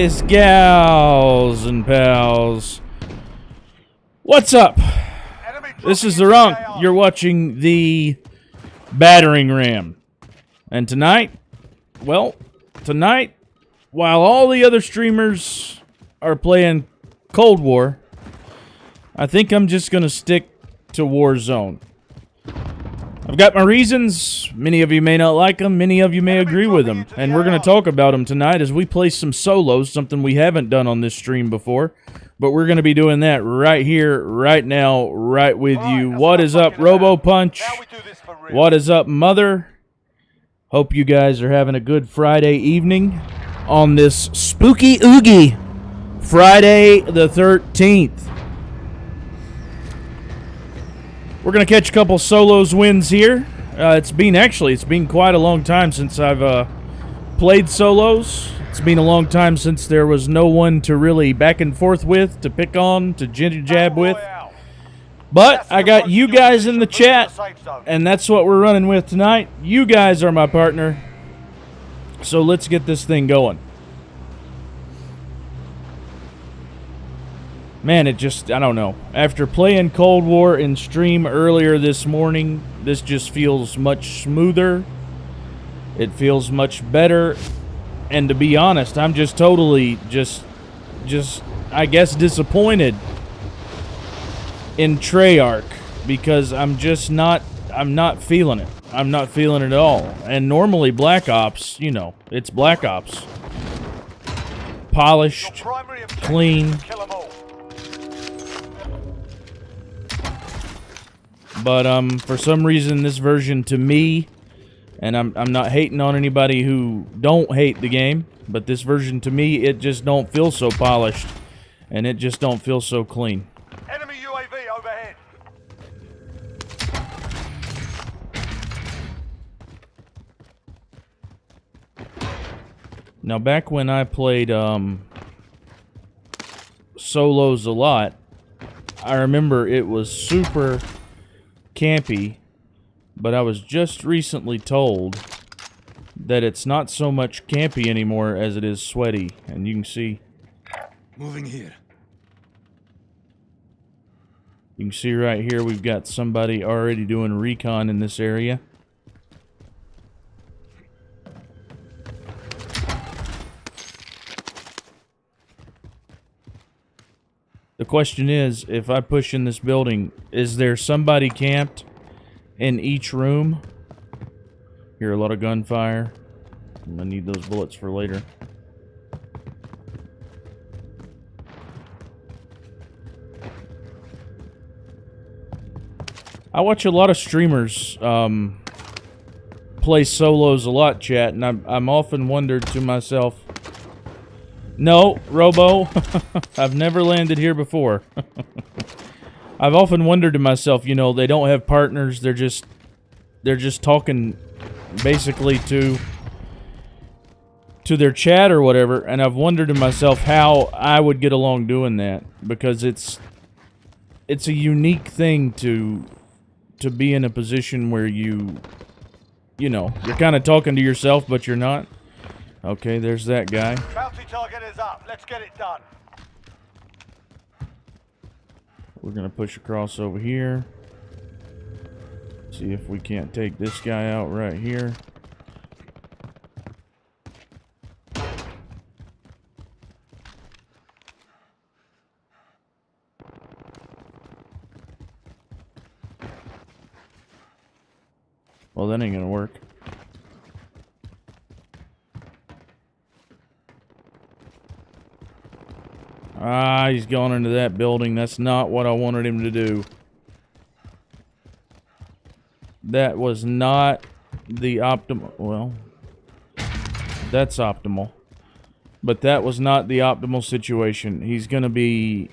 guys, gals, and pals. What's up? This is the Runk. You're watching the Battering Ram. And tonight, while all the other streamers are playing Cold War, I think I'm just going to stick to Warzone. I've got my reasons. Many of you may not like them. Many of you may agree with them. And we're going to talk about them tonight as we play some solos, something we haven't done on this stream before. But we're going to be doing that right here, right now, right with you. What is up, Robo Punch? What is up, Mother? Hope you guys are having a good Friday evening on this spooky oogie Friday the 13th. We're going to catch a couple solos wins here. It's been quite a long time since I've played solos. It's been a long time since there was no one to really back and forth with, to pick on, to jab with. But I got you guys in the chat, and that's what we're running with tonight. You guys are my partner. So let's get this thing going. Man, I don't know. After playing Cold War in stream earlier this morning, this just feels much smoother. It feels much better. And to be honest, I'm just totally I guess, disappointed in Treyarch because I'm not feeling it. I'm not feeling it at all. And normally Black Ops, you know, it's Black Ops. Polished, clean. But for some reason, this version to me, and I'm not hating on anybody who don't hate the game, but this version to me, it just don't feel so polished, and it just don't feel so clean. Enemy UAV overhead. Now, back when I played solos a lot, I remember it was super campy, but I was just recently told that it's not so much campy anymore as it is sweaty, and you can see. Moving here. You can see right here we've got somebody already doing recon in this area. The question is, if I push in this building, is there somebody camped in each room? Hear a lot of gunfire. I'm gonna need those bullets for later. I watch a lot of streamers play solos a lot, chat, and I'm often wondered to myself, no, Robo, I've never landed here before. I've often wondered to myself, you know, they don't have partners, they're just talking basically to their chat or whatever, and I've wondered to myself how I would get along doing that, because it's a unique thing to be in a position where you know, you're kind of talking to yourself, but you're not. Okay, there's that guy. Bounty target is up. Let's get it done. We're gonna push across over here. See if we can't take this guy out right here. Well, that ain't gonna work. Ah, he's going into that building. That's not what I wanted him to do. That was not the optimal. Well, that's optimal. But that was not the optimal situation. He's going to be...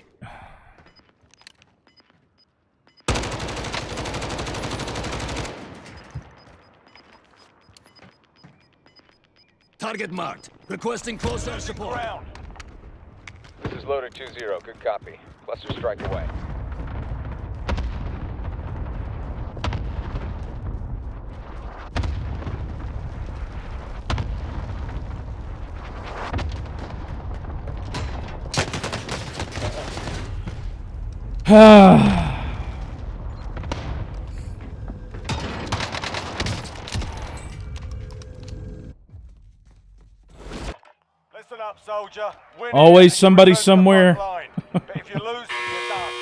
Target marked. Requesting close air support. Ground. This is Loader 2-0. Good copy. Cluster strike away. Listen up, soldier. Win Always it and you somebody return to the somewhere. front line. But if you lose, you're done.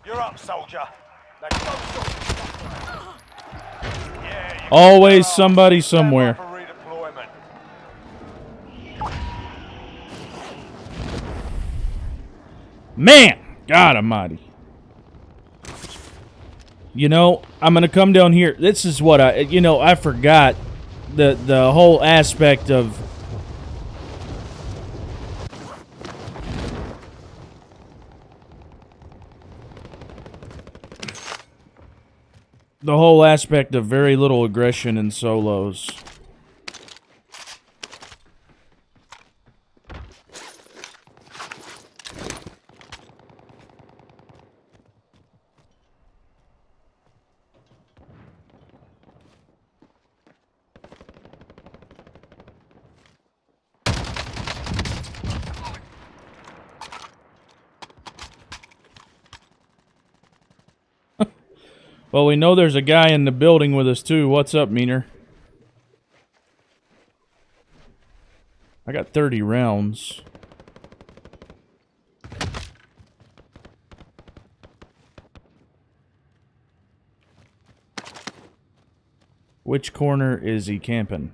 You're up, soldier. Now go, yeah, you Always got it. somebody Stand by somewhere. for redeployment. Man, God almighty. You know, I'm going to come down here. This is what I forgot the whole aspect of very little aggression in solos. Well, we know there's a guy in the building with us, too. What's up, Meaner? I got 30 rounds. Which corner is he camping?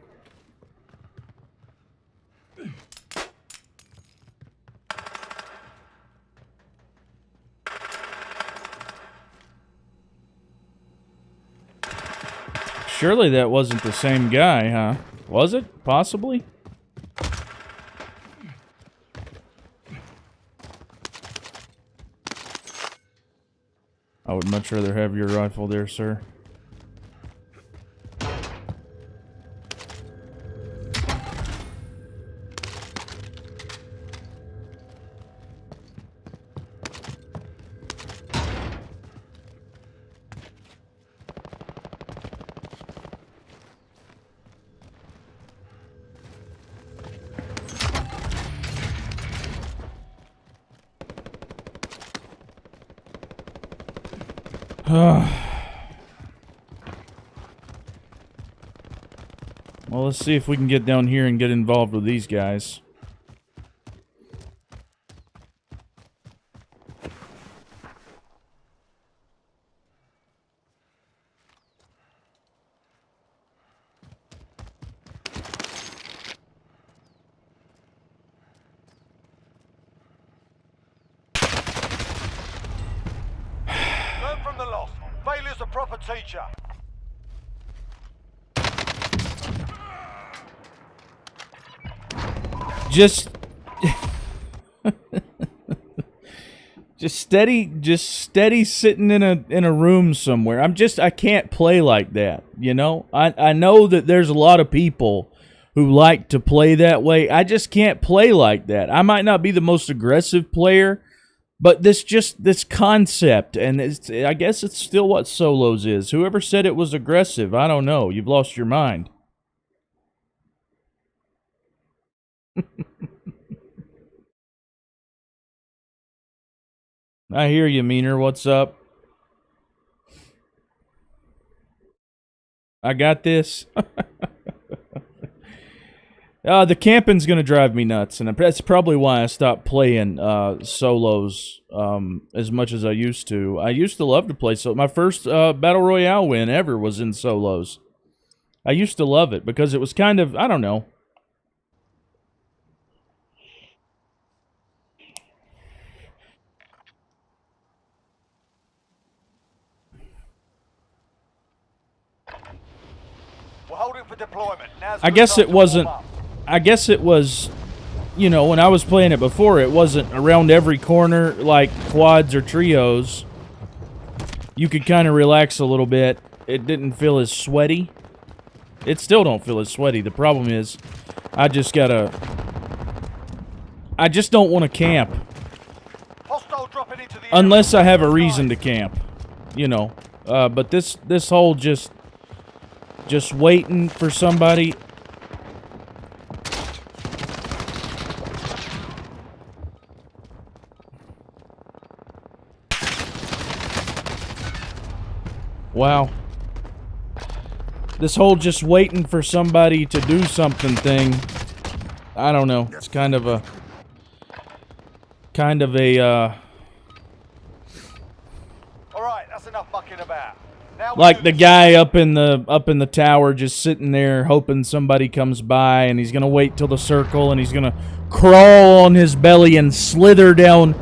Surely that wasn't the same guy, huh? Was it? Possibly? I would much rather have your rifle there, sir. Well, let's see if we can get down here and get involved with these guys. Learn from the loss. Failure's a proper teacher. Just steady sitting in a room somewhere. I can't play like that, you know? I know that there's a lot of people who like to play that way. I just can't play like that. I might not be the most aggressive player, but this concept, and I guess it's still what solos is. Whoever said it was aggressive, I don't know. You've lost your mind. I hear you, Meaner. What's up? I got this. The camping's going to drive me nuts, and that's probably why I stopped playing solos as much as I used to. I used to love to play so. My first Battle Royale win ever was in solos. I used to love it because it was kind of, I don't know. We're holding for deployment. Now's I good guess time it to wasn't. warm up. I guess it was, you know, when I was playing it before, it wasn't around every corner like quads or trios. You could kind of relax a little bit. It didn't feel as sweaty. It still don't feel as sweaty. The problem is, I just don't want to camp Hostile dropping into the unless area. I have a reason to camp, you know. But this whole just waiting for somebody. Wow. This whole just waiting for somebody to do something thing, I don't know. It's kind of a Alright, that's enough mucking about. Now we like do the this. guy up in the tower just sitting there hoping somebody comes by, and he's gonna wait till the circle, and he's gonna crawl on his belly and slither down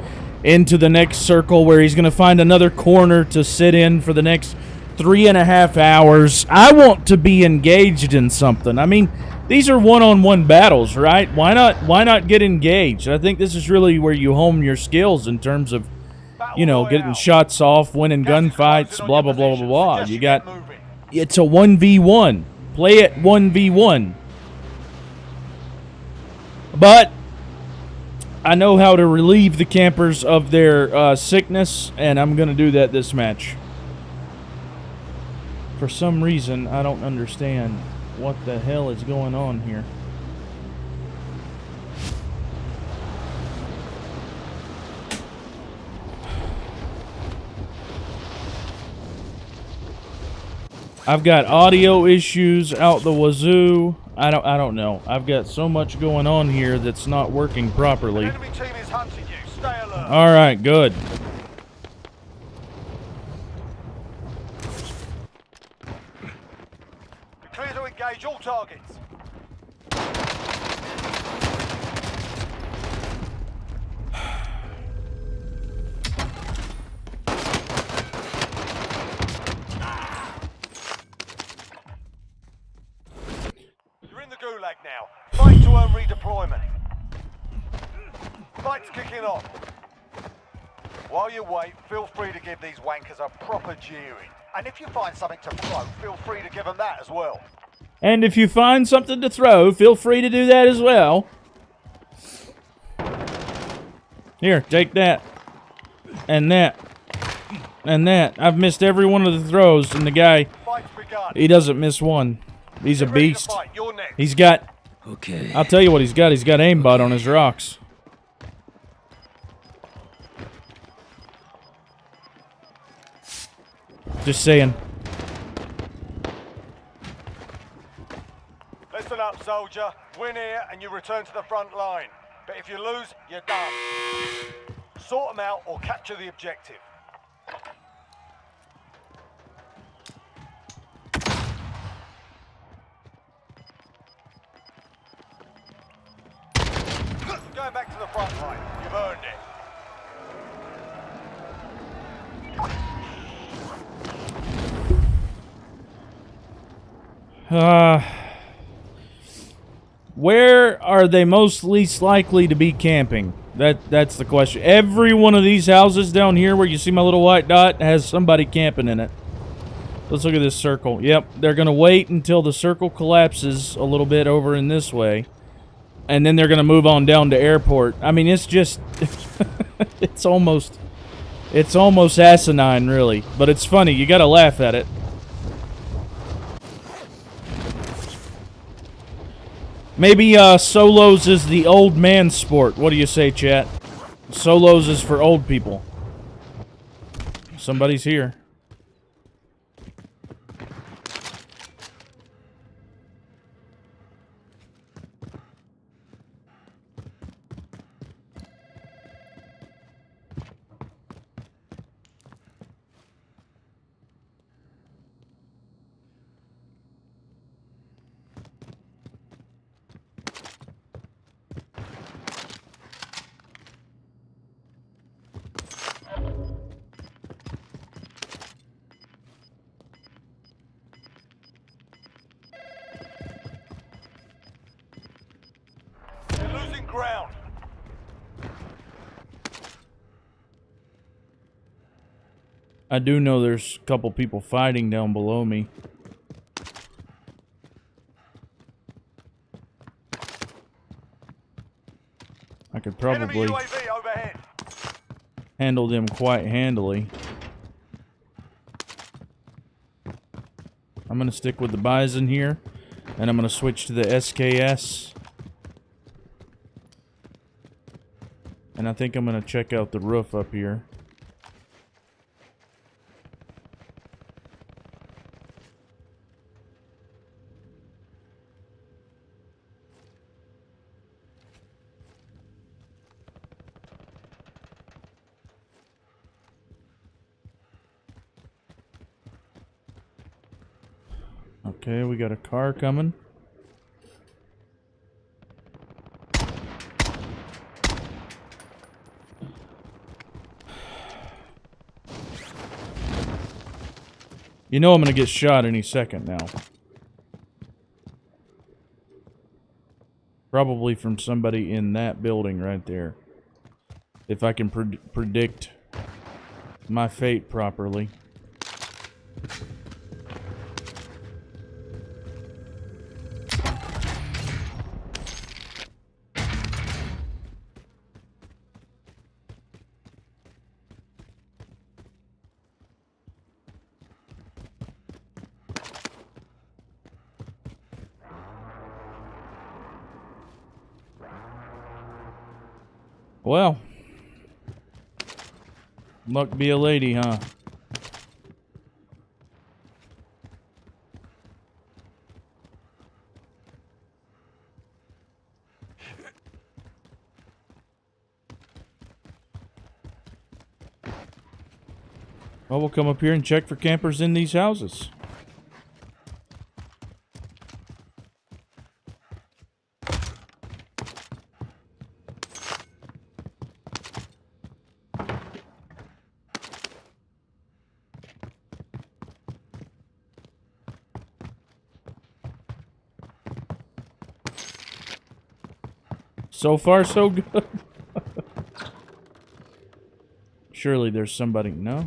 into the next circle where he's gonna find another corner to sit in for the next 3.5 hours. I want to be engaged in something. I mean, these are one-on-one battles, right? Why not get engaged? I think this is really where you hone your skills in terms of, you know, getting shots off, winning gunfights, blah, blah, blah, blah, blah. You got, it's a 1v1. Play it 1v1. But I know how to relieve the campers of their sickness, and I'm going to do that this match. For some reason, I don't understand what the hell is going on here. I've got audio issues out the wazoo. I don't know. I've got so much going on here that's not working properly. The enemy team is hunting you. Stay alert. All right, good. Clear to engage all targets. You're in the gulag now. Fight to earn redeployment. Fight's kicking off. While you wait, feel free to give these wankers a proper jeering. And if you find something to throw, feel free to give them that as well. And if you find something to throw, feel free to do that as well. Here, take that. And that. And that. I've missed every one of the throws, and the guy, Fight's begun. he doesn't miss one. He's a Get ready to beast. fight. You're next. He's got, Okay. I'll tell you what he's got. He's got aimbot on his rocks. Just saying. Listen up, soldier. Win here and you return to the front line. But if you lose, you're done. Sort them out or capture the objective. Going back to the front line. You've earned it. Where are they most least likely to be camping? That's the question. Every one of these houses down here where you see my little white dot has somebody camping in it. Let's look at this circle. Yep, they're going to wait until the circle collapses a little bit over in this way. And then they're going to move on down to airport. I mean, it's just... it's almost asinine, really. But it's funny. You got to laugh at it. Maybe solos is the old man sport. What do you say, chat? Solos is for old people. Somebody's here. You're losing ground. I do know there's a couple people fighting down below me. I could Enemy probably UAV overhead. handle them quite handily. I'm going to stick with the Bison here, and I'm going to switch to the SKS. And I think I'm going to check out the roof up here. Okay, we got a car coming. You know I'm gonna get shot any second now. Probably from somebody in that building right there. If I can predict my fate properly. Well, luck be a lady, huh? Well, we'll come up here and check for campers in these houses. So far, so good. Surely there's somebody. No.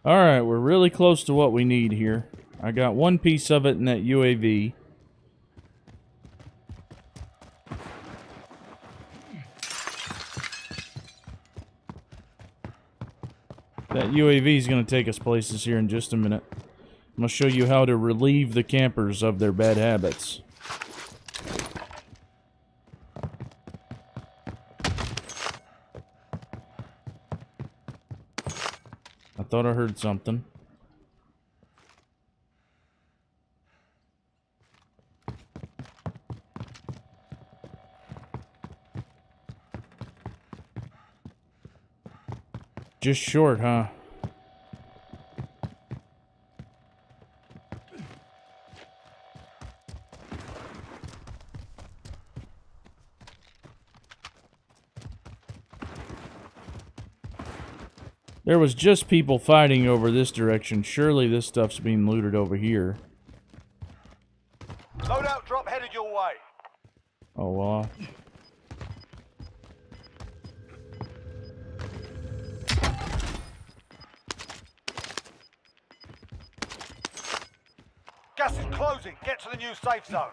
Alright, we're really close to what we need here. I got one piece of it in that UAV. That UAV is going to take us places here in just a minute. I'm going to show you how to relieve the campers of their bad habits. I thought I heard something. Just short, huh? There was just people fighting over this direction. Surely this stuff's being looted over here. Loadout drop headed your way. Oh, well. Gas is closing. Get to the new safe zone.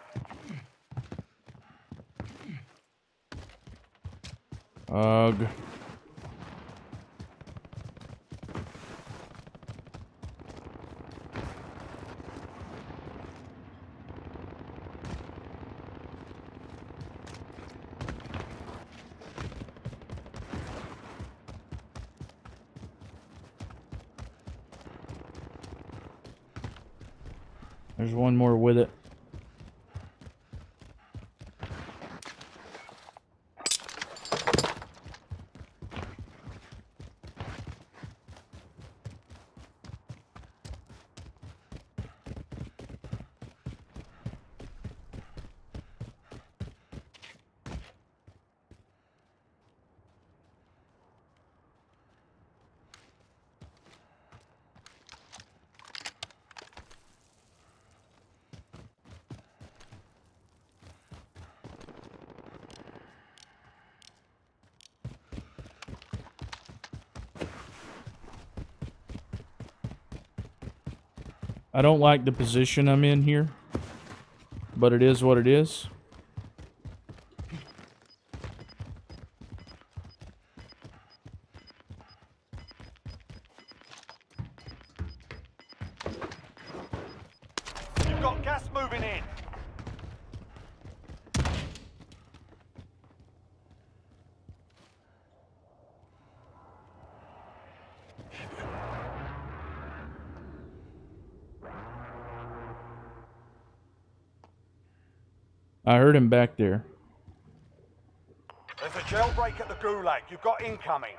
Ugh. There's one more with it. I don't like the position I'm in here, but it is what it is. Gas moving in. I heard him back there. There's a jailbreak at the Gulag. You've got incoming.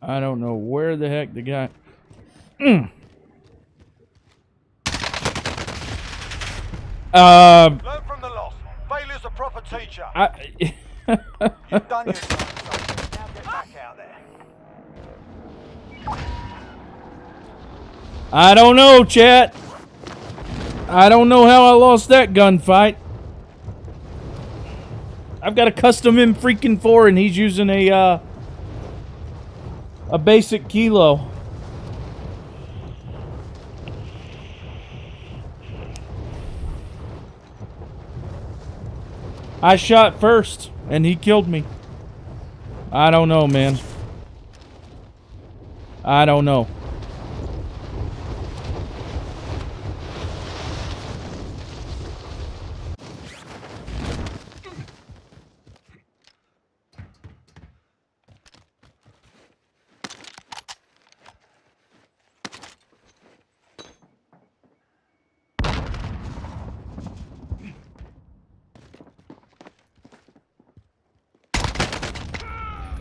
I don't know where the heck the guy... Learn from the loss. Failure's a proper teacher. You've done your time, so now get back out there. I don't know, chat. I don't know how I lost that gunfight. I've got a custom M4 and he's using a basic kilo. I shot first and he killed me. I don't know, man. I don't know.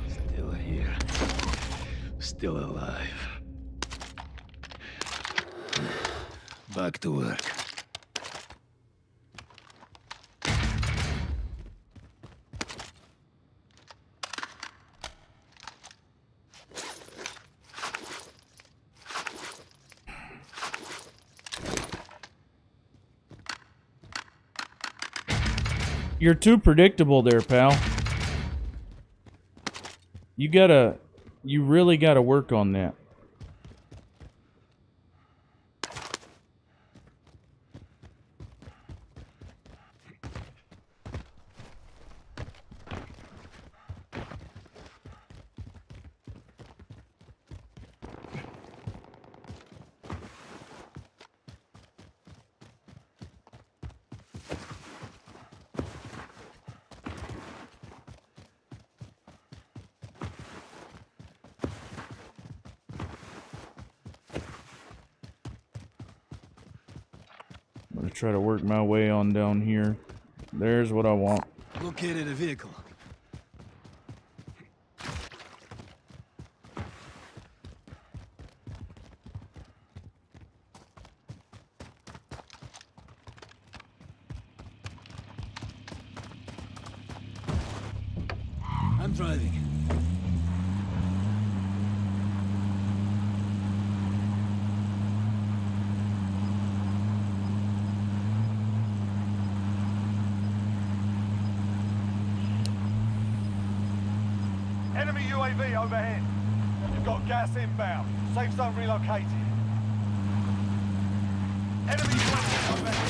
Still here. Still alive. Back to work. You're too predictable there, pal. You really gotta work on that. I'm gonna try to work my way on down here. There's what I want. Located a vehicle. I'm driving. Enemy UAV overhead. You've got gas inbound. Safe zone relocated. Enemy UAV overhead.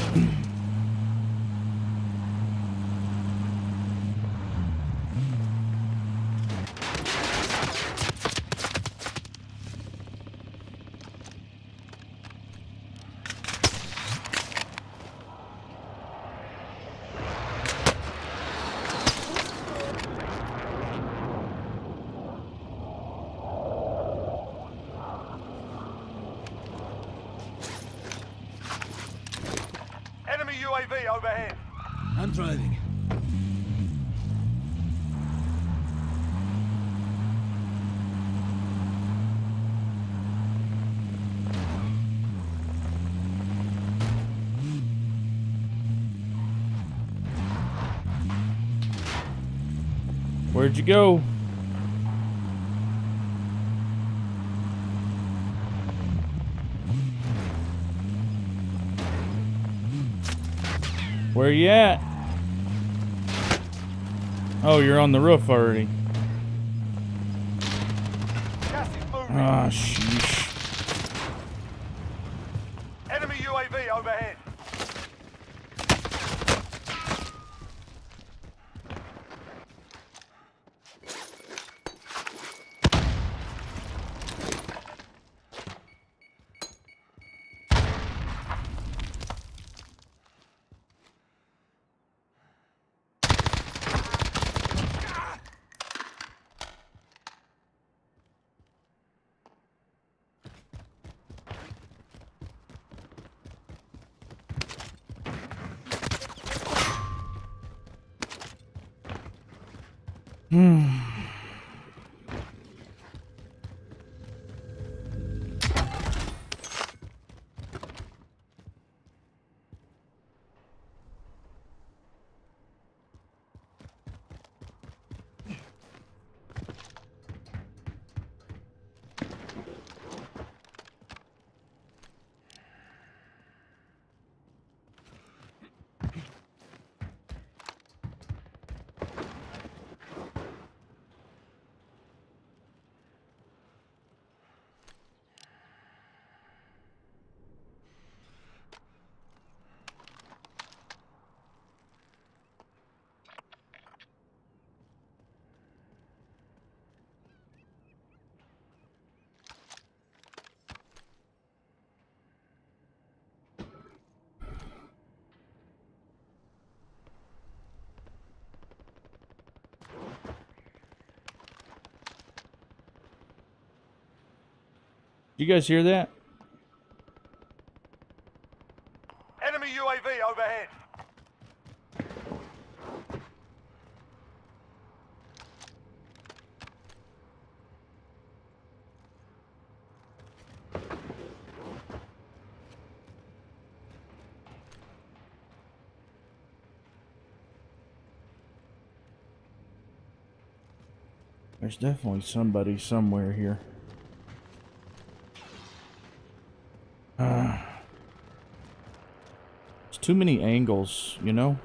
Enemy UAV overhead. I'm driving. Where'd you go? Where you at? Oh, you're on the roof already. Gas is moving. Ah, sheesh. Enemy UAV overhead. You guys hear that? Enemy UAV overhead. There's definitely somebody somewhere here. There's too many angles, you know?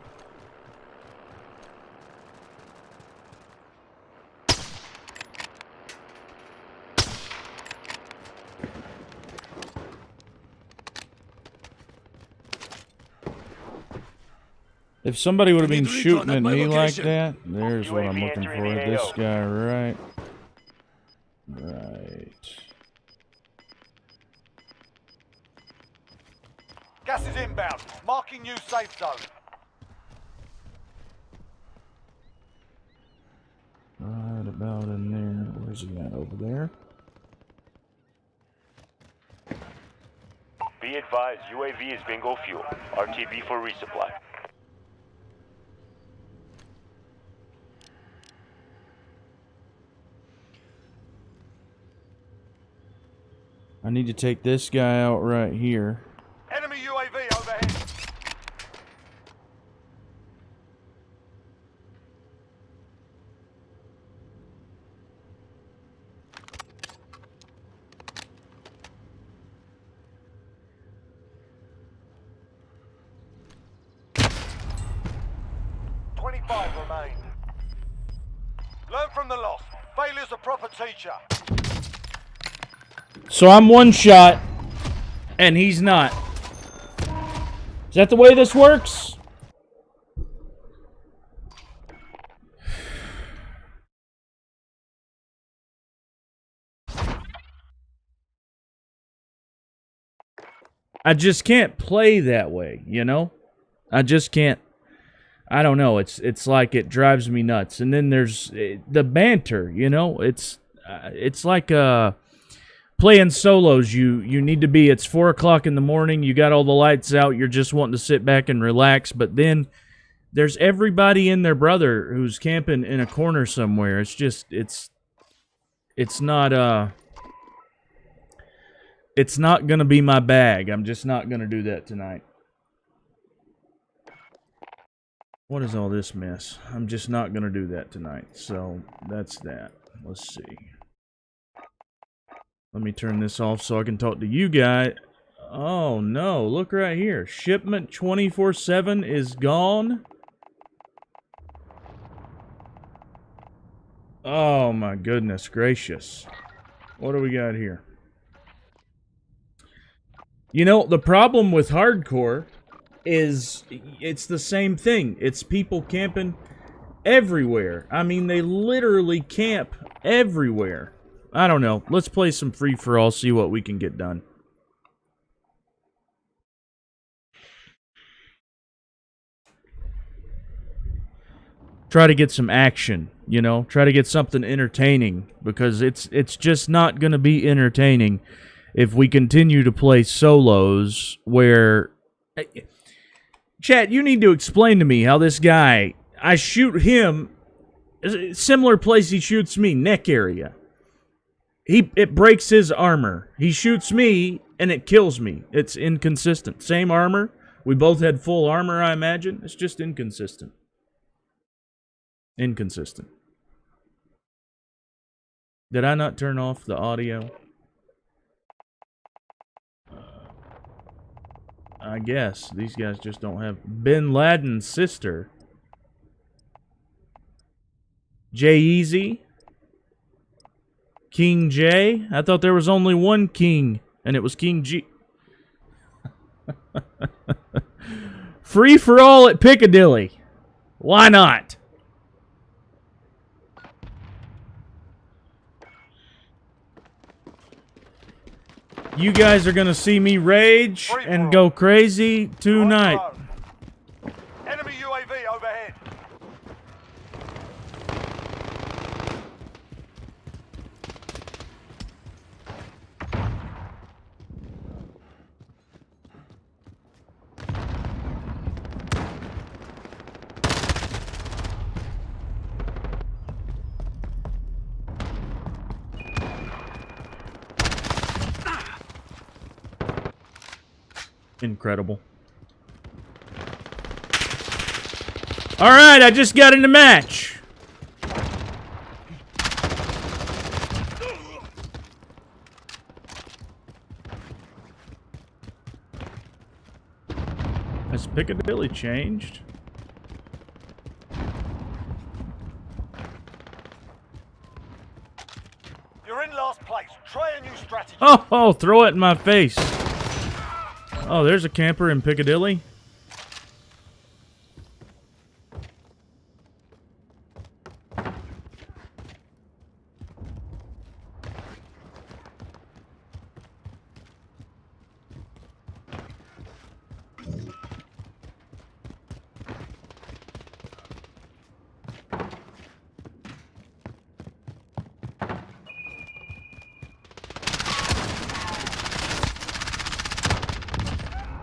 If somebody would have been Need recon shooting at at my me like location. that, there's what I'm UAV looking entering for. the This AO. guy, right? Right. Gas is inbound. Marking new safe zone. Right about in there. Where's he at? Over there? Be advised, UAV is bingo fuel. RTB for resupply. I need to take this guy out right here. Enemy UAV overhead. Remain. Learn from the loss. Failure's a proper teacher. So I'm one shot, and he's not. Is that the way this works? I just can't play that way, you know? I just can't. I don't know. It's like it drives me nuts. And then there's the banter, you know? It's like playing solos. You need to be. It's 4 o'clock in the morning. You got all the lights out. You're just wanting to sit back and relax. But then there's everybody and their brother who's camping in a corner somewhere. It's just it's not it's not gonna be my bag. I'm just not gonna do that tonight. What is all this mess? I'm just not gonna do that tonight. So that's that. Let's see. Let me turn this off so I can talk to you guys. Oh no, look right here. Shipment 24/7 is gone. Oh my goodness gracious. What do we got here? You know, the problem with hardcore is it's the same thing. It's people camping everywhere. I mean, they literally camp everywhere. I don't know. Let's play some free-for-all, see what we can get done. Try to get some action, you know? Try to get something entertaining, because it's just not going to be entertaining if we continue to play solos where... Chat, you need to explain to me how this guy... I shoot him Similar place he shoots me, neck area. It breaks his armor. He shoots me, and it kills me. It's inconsistent. Same armor. We both had full armor, I imagine. It's just inconsistent. Inconsistent. Did I not turn off the audio? I guess. These guys just don't have... Bin Laden's sister. J-Eazy. King J? I thought there was only one king, and it was King G. Free for all at Piccadilly. Why not? You guys are gonna see me rage and go crazy tonight. Enemy UAV overhead. Incredible. Alright, I just got in the match. Has Piccadilly changed? You're in last place. Try a new strategy. Oh, throw it in my face. Oh, there's a camper in Piccadilly.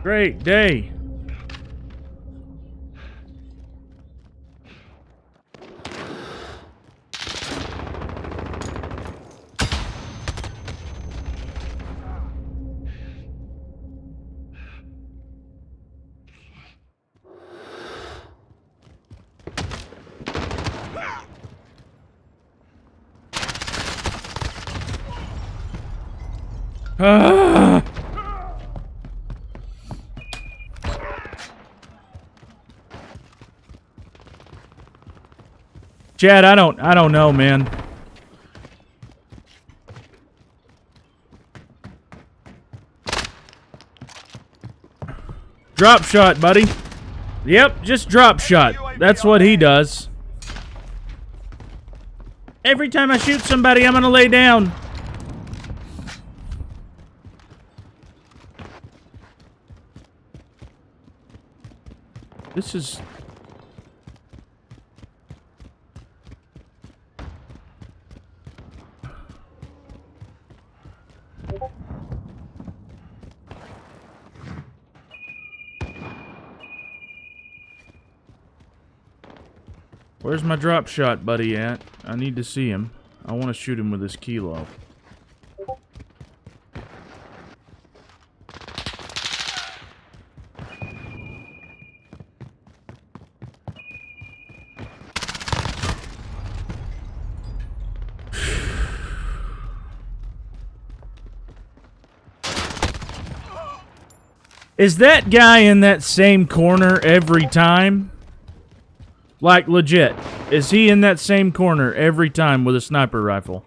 Great day. Ah! Chad, I don't know, man. Drop shot, buddy. Yep, just drop shot. That's what he does. Every time I shoot somebody, I'm gonna lay down. This is... Where's my drop shot buddy at? I need to see him. I want to shoot him with this kilo. Is that guy in that same corner every time? Like, legit. Is he in that same corner every time with a sniper rifle?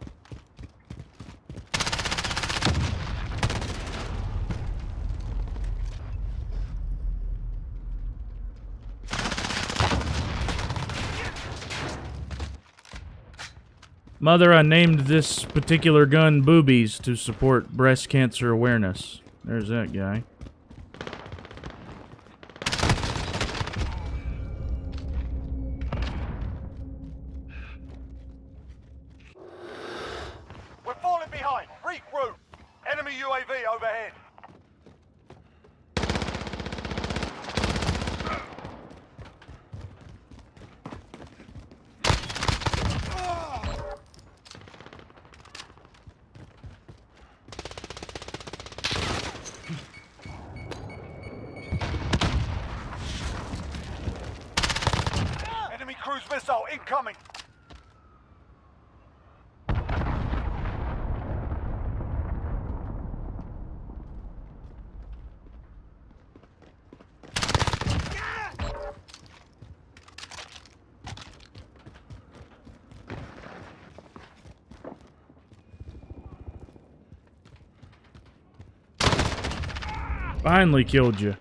Mother, I named this particular gun Boobies to support breast cancer awareness. There's that guy. We're falling behind. Regroup. Enemy UAV overhead. Cruise missile incoming. Finally killed you.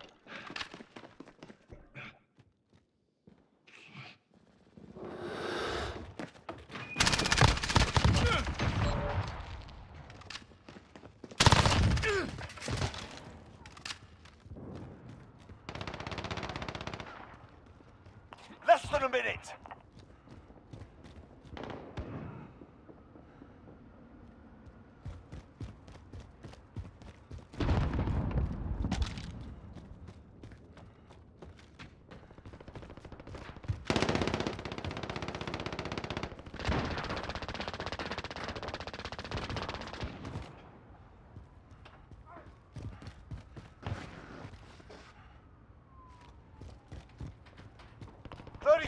Less than a minute.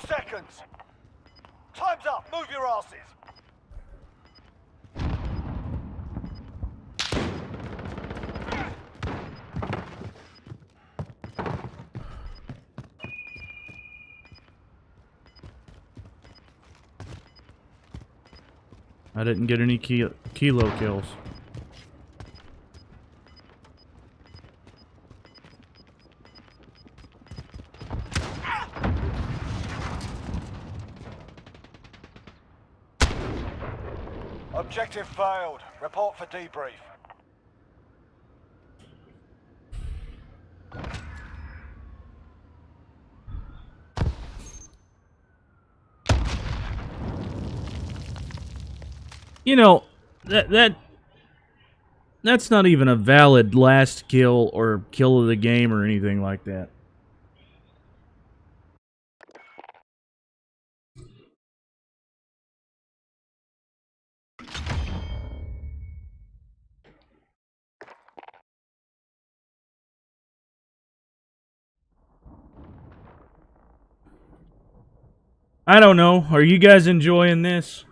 Seconds. Time's up. Move your asses. I didn't get any kilo kills. Objective failed. Report for debrief. You know, that's not even a valid last kill or kill of the game or anything like that. I don't know. Are you guys enjoying this?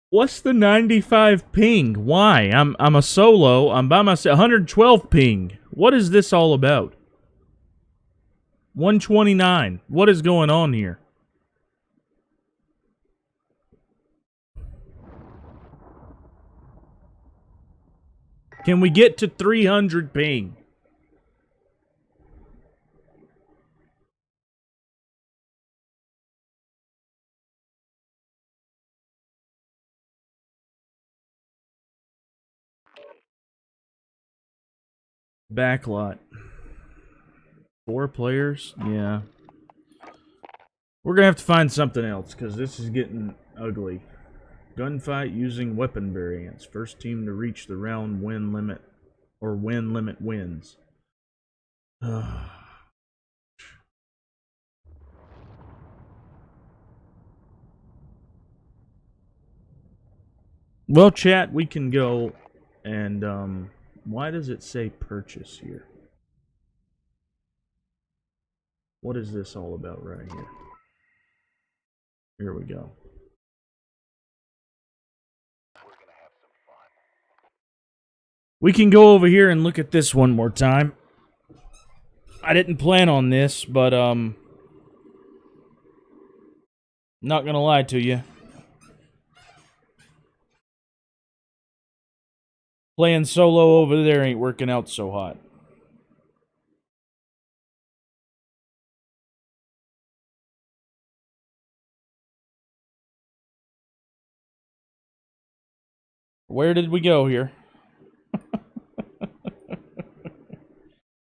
What's the 95 ping? Why? I'm a solo. I'm by myself. 112 ping. What is this all about? 129. What is going on here? Can we get to 300 ping? Backlot. 4 players? Yeah. We're gonna have to find something else, because this is getting ugly. Gunfight using weapon variants. First team to reach the round win limit, or win limit wins. Well, chat, we can go and, why does it say purchase here? What is this all about right here? Here we go. We can go over here and look at this one more time. I didn't plan on this, but, not gonna lie to you. Playing solo over there ain't working out so hot. Where did we go here?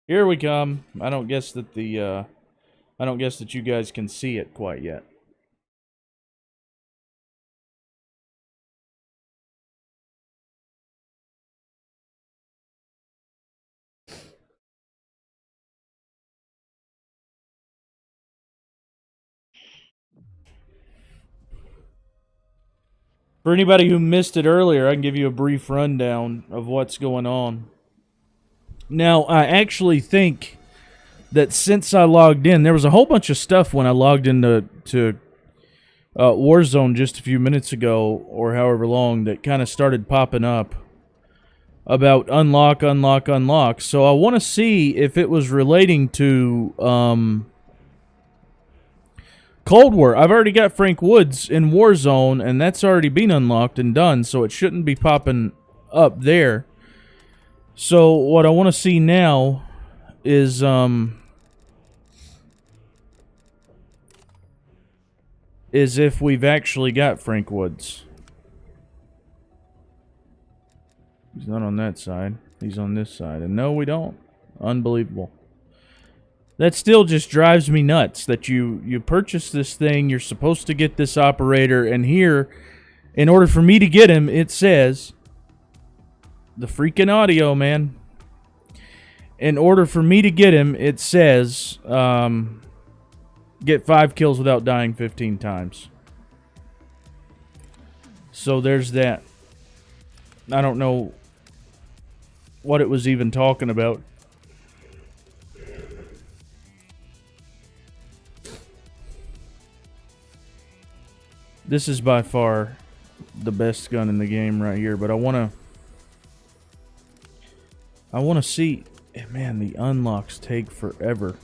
Here we come. I don't guess that you guys can see it quite yet. For anybody who missed it earlier, I can give you a brief rundown of what's going on. Now, I actually think that since I logged in, there was a whole bunch of stuff when I logged into Warzone just a few minutes ago, or however long, that kind of started popping up about unlock. So I want to see if it was relating to Cold War. I've already got Frank Woods in Warzone, and that's already been unlocked and done, so it shouldn't be popping up there. So what I want to see now is if we've actually got Frank Woods. He's not on that side. He's on this side. And no, we don't. Unbelievable. That still just drives me nuts that you purchase this thing, you're supposed to get this operator, and here, in order for me to get him, it says, the freaking audio, man. In order for me to get him, it says, get 5 kills without dying 15 times. So there's that. I don't know what it was even talking about. This is by far the best gun in the game right here, but I want to see. Man, the unlocks take forever.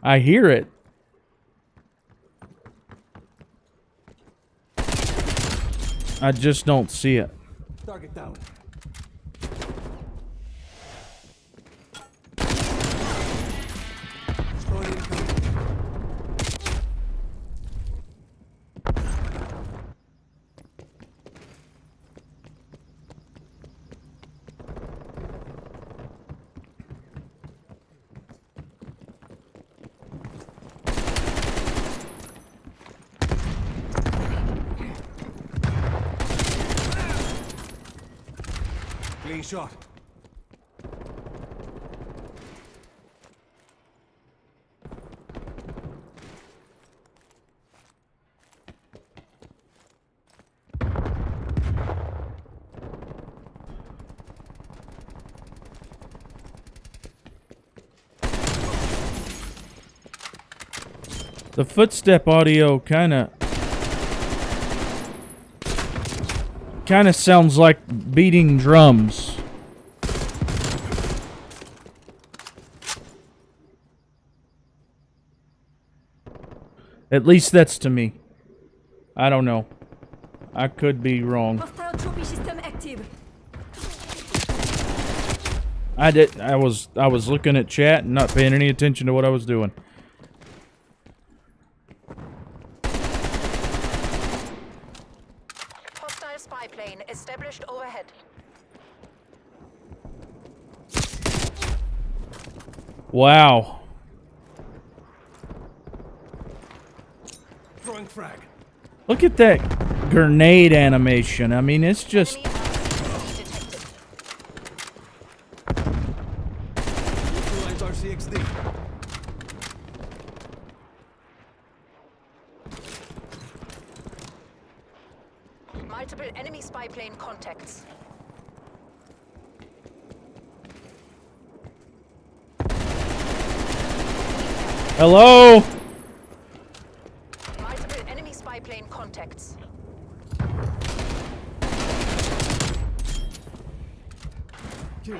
I hear it. I just don't see it. Target down. Clean shot. The footstep audio kind of sounds like beating drums. At least that's to me. I don't know. I could be wrong. Hostile trophy system active. I was looking at chat and not paying any attention to what I was doing. Hostile spy plane established overhead. Wow. Throwing frag. Look at that grenade animation. I mean, it's just... Enemy RCXD detected. Neutralize RCXD. Multiple enemy spy plane contacts. Hello? Multiple enemy spy plane contacts.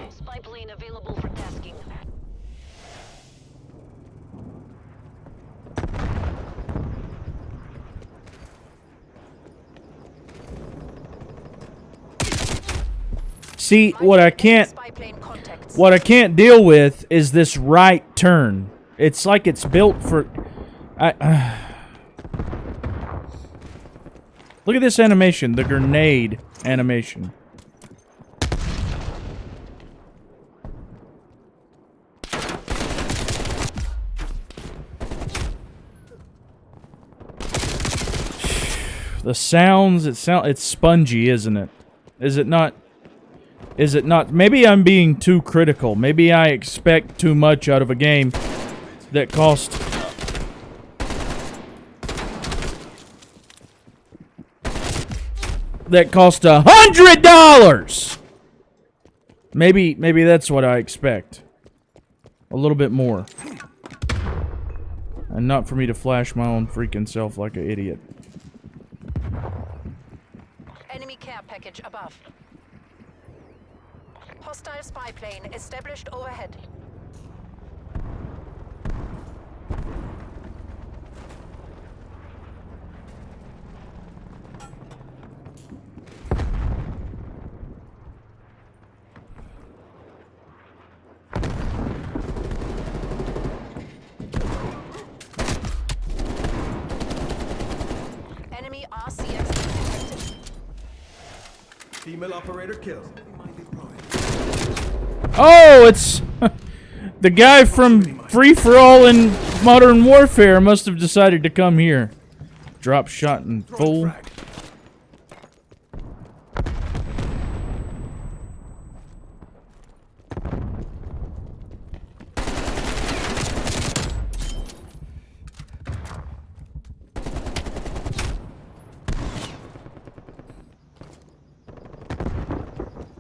Spy plane available for tasking. See, what I can't... Spy plane contacts. What I can't deal with is this right turn. It's like it's built for... Look at this animation, the grenade animation. The sounds, it's spongy, isn't it? Is it not? Is it not? Maybe I'm being too critical. Maybe I expect too much out of a game that cost that cost $100. Maybe that's what I expect. A little bit more. And not for me to flash my own freaking self like an idiot. Enemy care package above. Hostile spy plane established overhead. Enemy RCX detected. Female operator killed. Oh, it's the guy from Free For All in Modern Warfare must have decided to come here. Drop shot in full.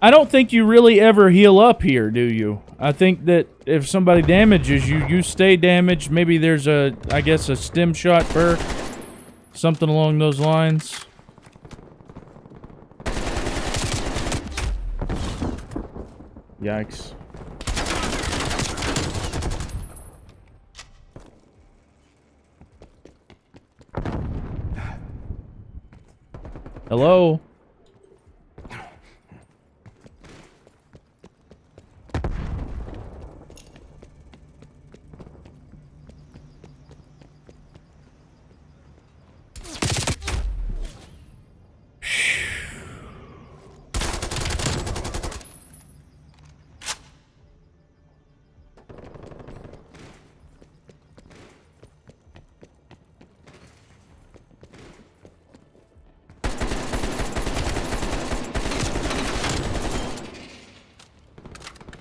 I don't think you really ever heal up here, do you? I think that if somebody damages you, you stay damaged. Maybe there's a, I guess, a stim shot perk. Something along those lines. Yikes. Hello?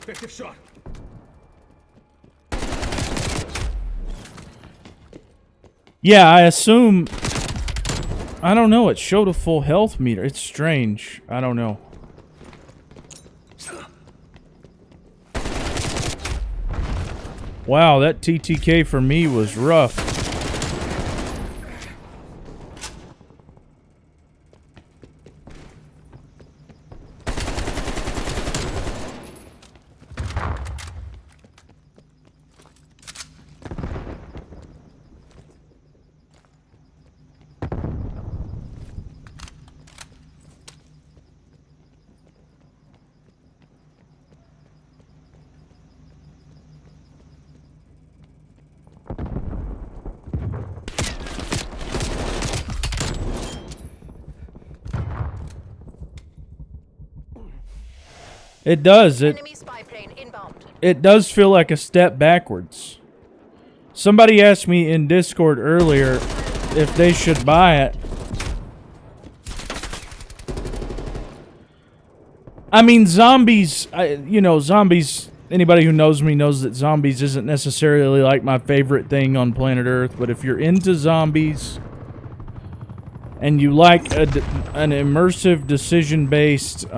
Effective shot. Yeah, I assume... I don't know, it showed a full health meter. It's strange. I don't know. Wow, that TTK for me was rough. It does. Enemy spy plane inbound. It does feel like a step backwards. Somebody asked me in Discord earlier if they should buy it. I mean, zombies, you know, zombies, anybody who knows me knows that zombies isn't necessarily like my favorite thing on planet Earth, but if you're into zombies and you like an immersive, decision-based,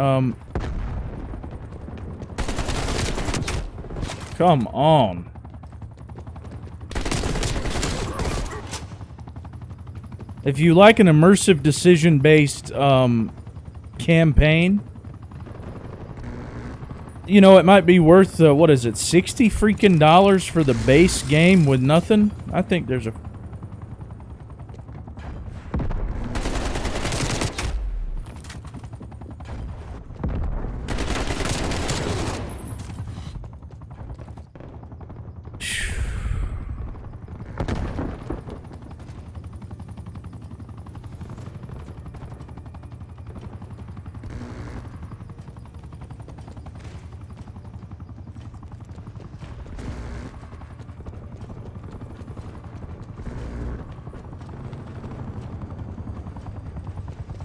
come on. If you like an immersive, decision-based campaign, you know, it might be worth, what is it, $60 freaking for the base game with nothing? I think there's a...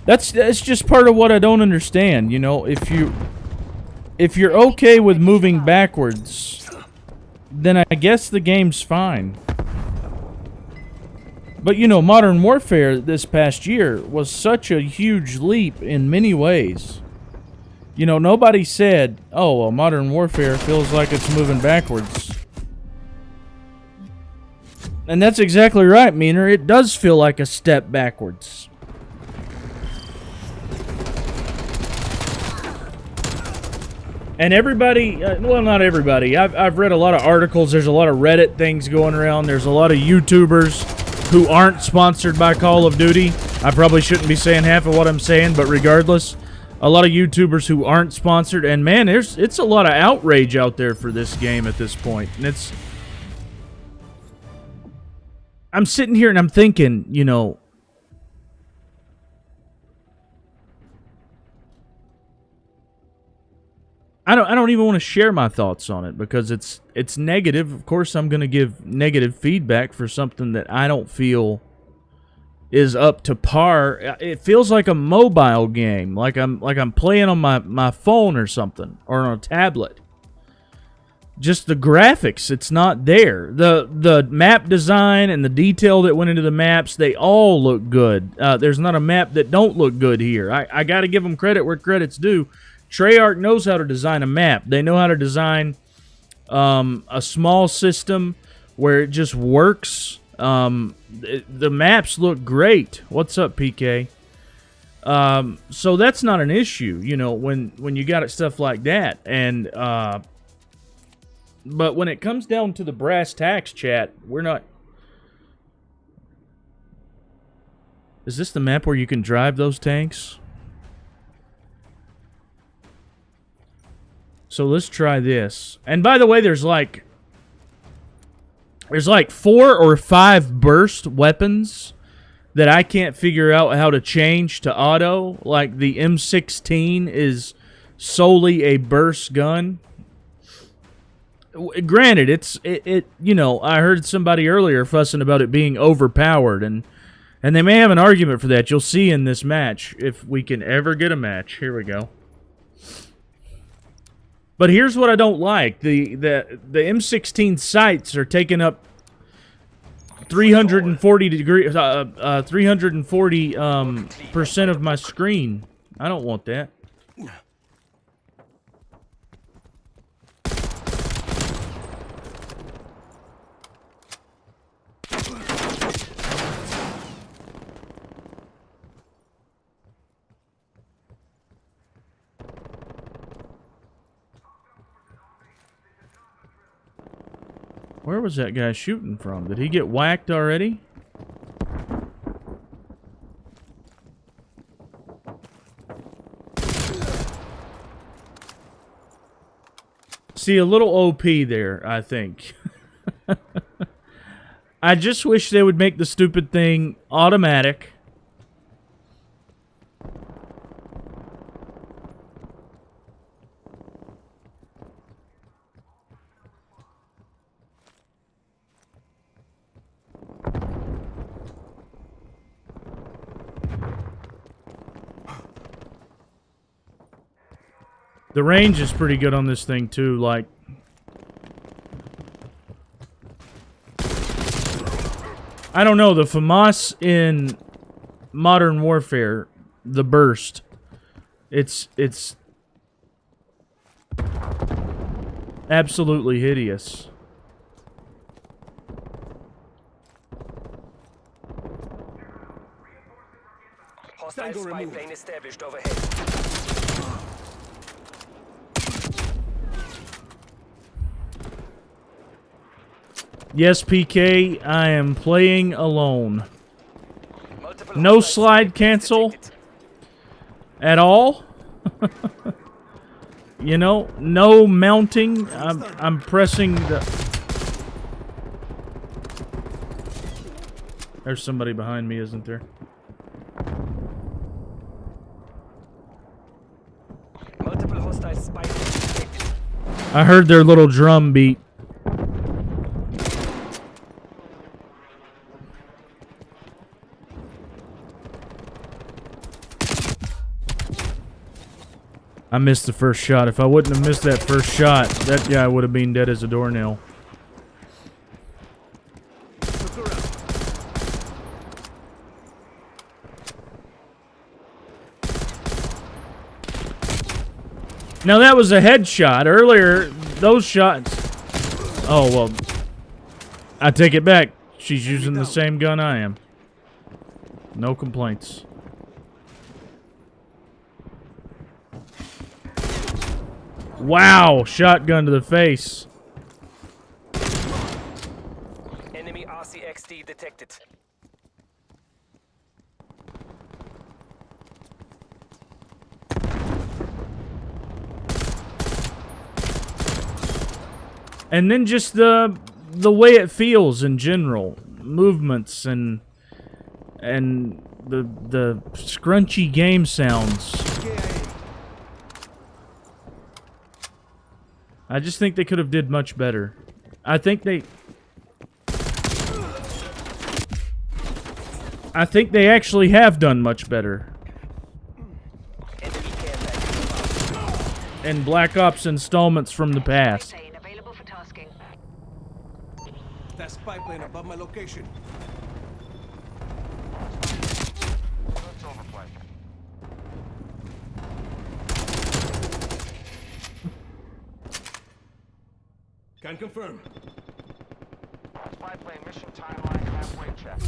That's just part of what I don't understand, you know. If you're okay with moving backwards, then I guess the game's fine. But, you know, Modern Warfare this past year was such a huge leap in many ways. You know, nobody said, oh, well, Modern Warfare feels like it's moving backwards. And that's exactly right, Meaner. It does feel like a step backwards. And everybody, well, not everybody. I've read a lot of articles. There's a lot of Reddit things going around. There's a lot of YouTubers who aren't sponsored by Call of Duty. I probably shouldn't be saying half of what I'm saying, but regardless, a lot of YouTubers who aren't sponsored. And man, it's a lot of outrage out there for this game at this point. And I'm sitting here and I'm thinking, you know, I don't even want to share my thoughts on it because it's negative. Of course, I'm going to give negative feedback for something that I don't feel is up to par. It feels like a mobile game, like I'm playing on my phone or something, or on a tablet. Just the graphics, it's not there. The map design and the detail that went into the maps, they all look good. There's not a map that don't look good here. I got to give them credit where credit's due. Treyarch knows how to design a map. They know how to design a small system where it just works. The maps look great. What's up, PK? So that's not an issue, you know, when you got stuff like that. And but when it comes down to the brass tacks, chat, we're not... Is this the map where you can drive those tanks? So let's try this. And by the way, there's like 4 or 5 burst weapons that I can't figure out how to change to auto. Like the M16 is solely a burst gun. Granted, it you know, I heard somebody earlier fussing about it being overpowered, and they may have an argument for that. You'll see in this match if we can ever get a match. Here we go. But here's what I don't like: the M16 sights are taking up 340 degrees, 340 % of my screen. I don't want that. Where was that guy shooting from? Did he get whacked already? See, a little OP there, I think. I just wish they would make the stupid thing automatic. The range is pretty good on this thing, too, like... I don't know, the FAMAS in Modern Warfare, the burst, it's absolutely hideous. Hostile spy plane established overhead. Yes, PK, I am playing alone. No slide cancel at all. You know, no mounting. I'm pressing the... There's somebody behind me, isn't there? Multiple hostile spy planes. I heard their little drum beat. I missed the first shot. If I wouldn't have missed that first shot, that guy would have been dead as a doornail. Now that was a headshot. Earlier, those shots... Oh, well. I take it back. She's using the same gun I am. No complaints. Wow, shotgun to the face. Enemy RCXD detected. And then just the way it feels in general, movements and the scrunchy game sounds. I just think they could have did much better. I think they actually have done much better. Enemy care package. In Black Ops installments from the past. Plane available for tasking. That spy plane above my location. Can confirm. Spy plane mission timeline halfway check.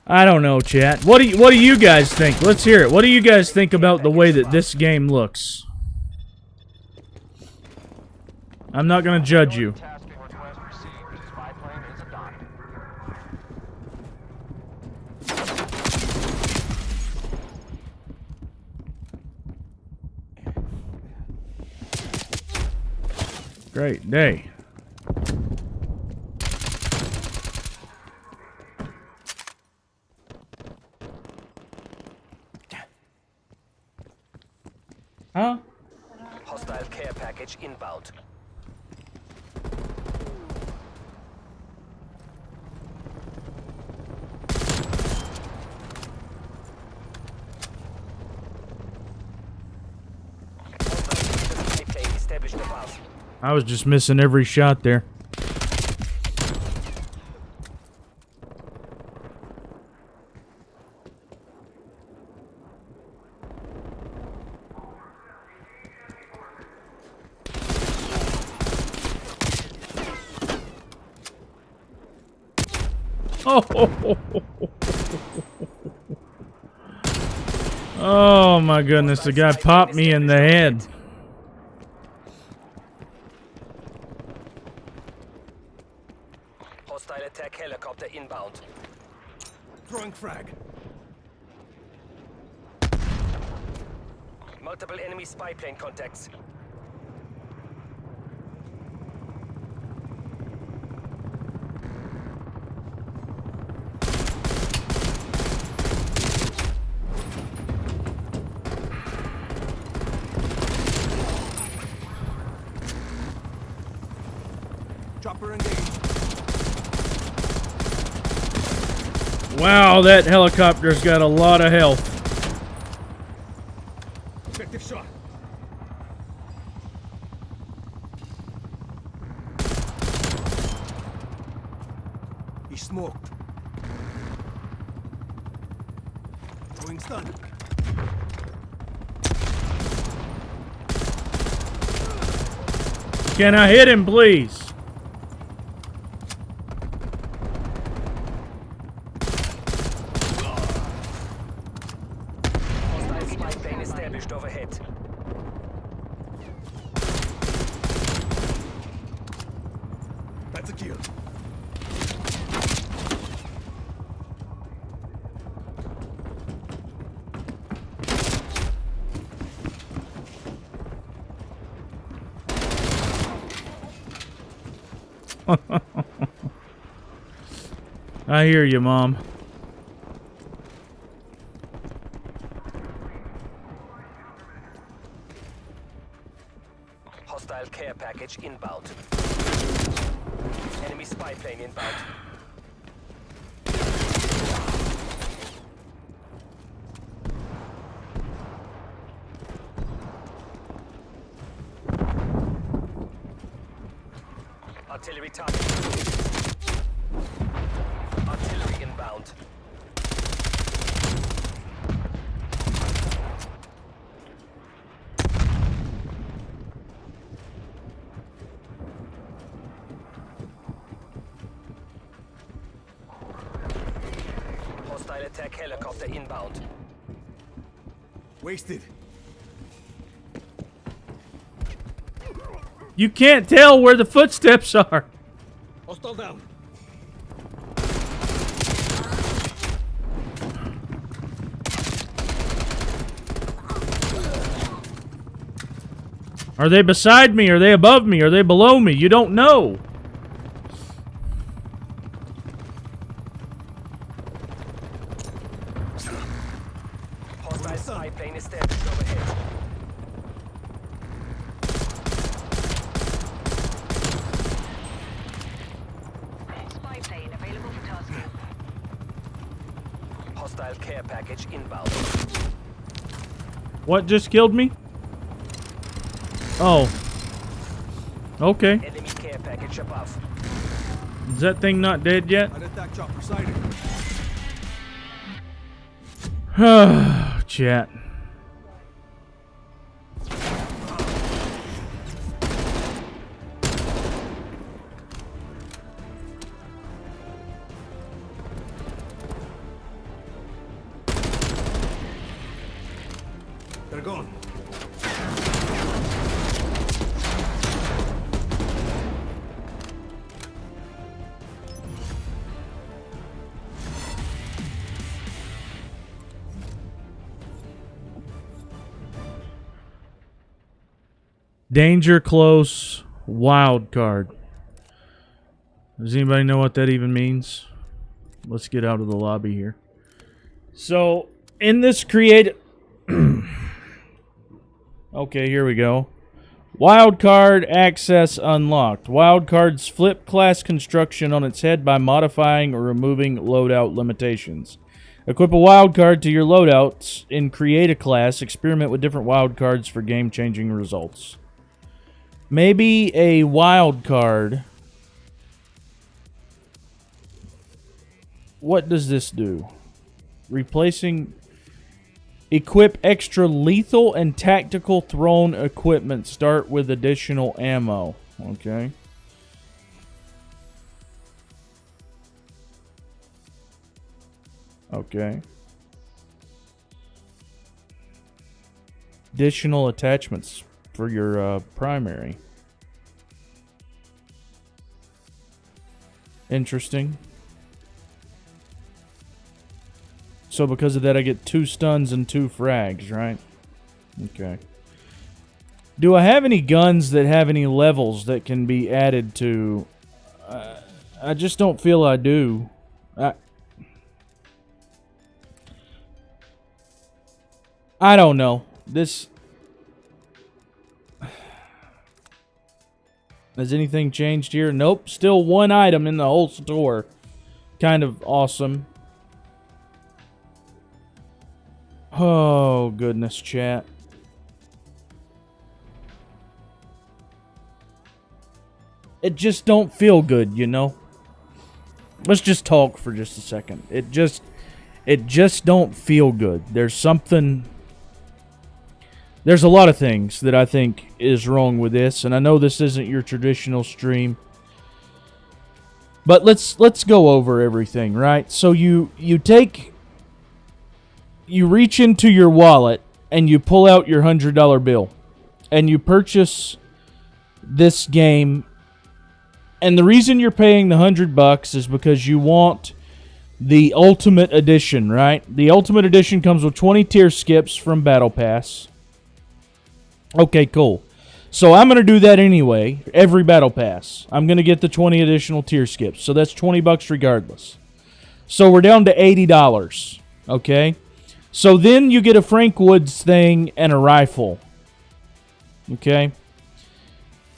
I don't know, chat. What do you guys think? Let's hear it. What do you guys think about the way that this game looks? I'm not gonna judge you. Tasking request received. Spy plane is adopted. Great day. Huh? Hostile care package inbound. Hostile spy plane established above. I was just missing every shot there. Oh my goodness, the guy popped me in the head. Hostile attack helicopter inbound. Throwing frag. Multiple enemy spy plane contacts. Chopper engaged. Wow, that helicopter's got a lot of health. Effective shot. He's smoked. Going stun. Can I hit him, please? Hostile spy plane established overhead. That's a kill. I hear you, Mom. Hostile care package inbound. Enemy spy plane inbound. Artillery target. Artillery inbound. Hostile attack helicopter inbound. Wasted. You can't tell where the footsteps are. Hostile down. Are they beside me? Are they above me? Are they below me? You don't know. Hostile spy plane established overhead. Spy plane available for tasking. Hostile care package inbound. What just killed me? Oh. Okay. Enemy care package above. Is that thing not dead yet? An attack chopper sighted. Chat. They're gone. Danger close. Wild card. Does anybody know what that even means? Let's get out of the lobby here. So, in this create... Okay, here we go. Wildcard access unlocked. Wildcards flip class construction on its head by modifying or removing loadout limitations. Equip a wildcard to your loadouts and create a class. Experiment with different wildcards for game-changing results. Maybe a wildcard. What does this do? Replacing... Equip extra lethal and tactical thrown equipment. Start with additional ammo. Okay. Okay. Additional attachments for your primary. Interesting. So because of that, I get 2 stuns and 2 frags, right? Okay. Do I have any guns that have any levels that can be added to? I just don't feel I do. I don't know. This... Has anything changed here? Nope. Still 1 item in the whole store. Kind of awesome. Oh, goodness, chat. It just don't feel good, you know? Let's just talk for just a second. It just don't feel good. There's something... There's a lot of things that I think is wrong with this, and I know this isn't your traditional stream. But let's go over everything, right? So you reach into your wallet and you pull out your $100 bill and you purchase this game. And the reason you're paying the $100 is because you want the Ultimate Edition, right? The Ultimate Edition comes with 20 tier skips from Battle Pass. Okay, cool. So I'm going to do that anyway, every Battle Pass. I'm going to get the 20 additional tier skips. So that's $20 regardless. So we're down to $80, okay? So then you get a Frank Woods thing and a rifle. Okay?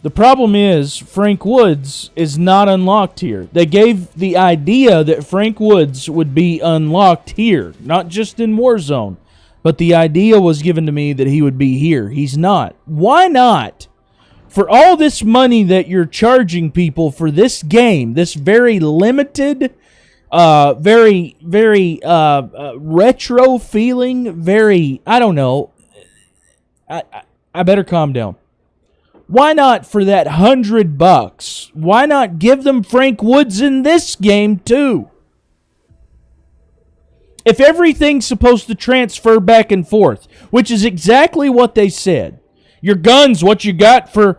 The problem is, Frank Woods is not unlocked here. They gave the idea that Frank Woods would be unlocked here, not just in Warzone. But the idea was given to me that he would be here. He's not. Why not? For all this money that you're charging people for this game, this very limited... very retro feeling, very, I don't know. I better calm down. Why not for that $100? Why not give them Frank Woods in this game too? If everything's supposed to transfer back and forth, which is exactly what they said. Your guns, what you got for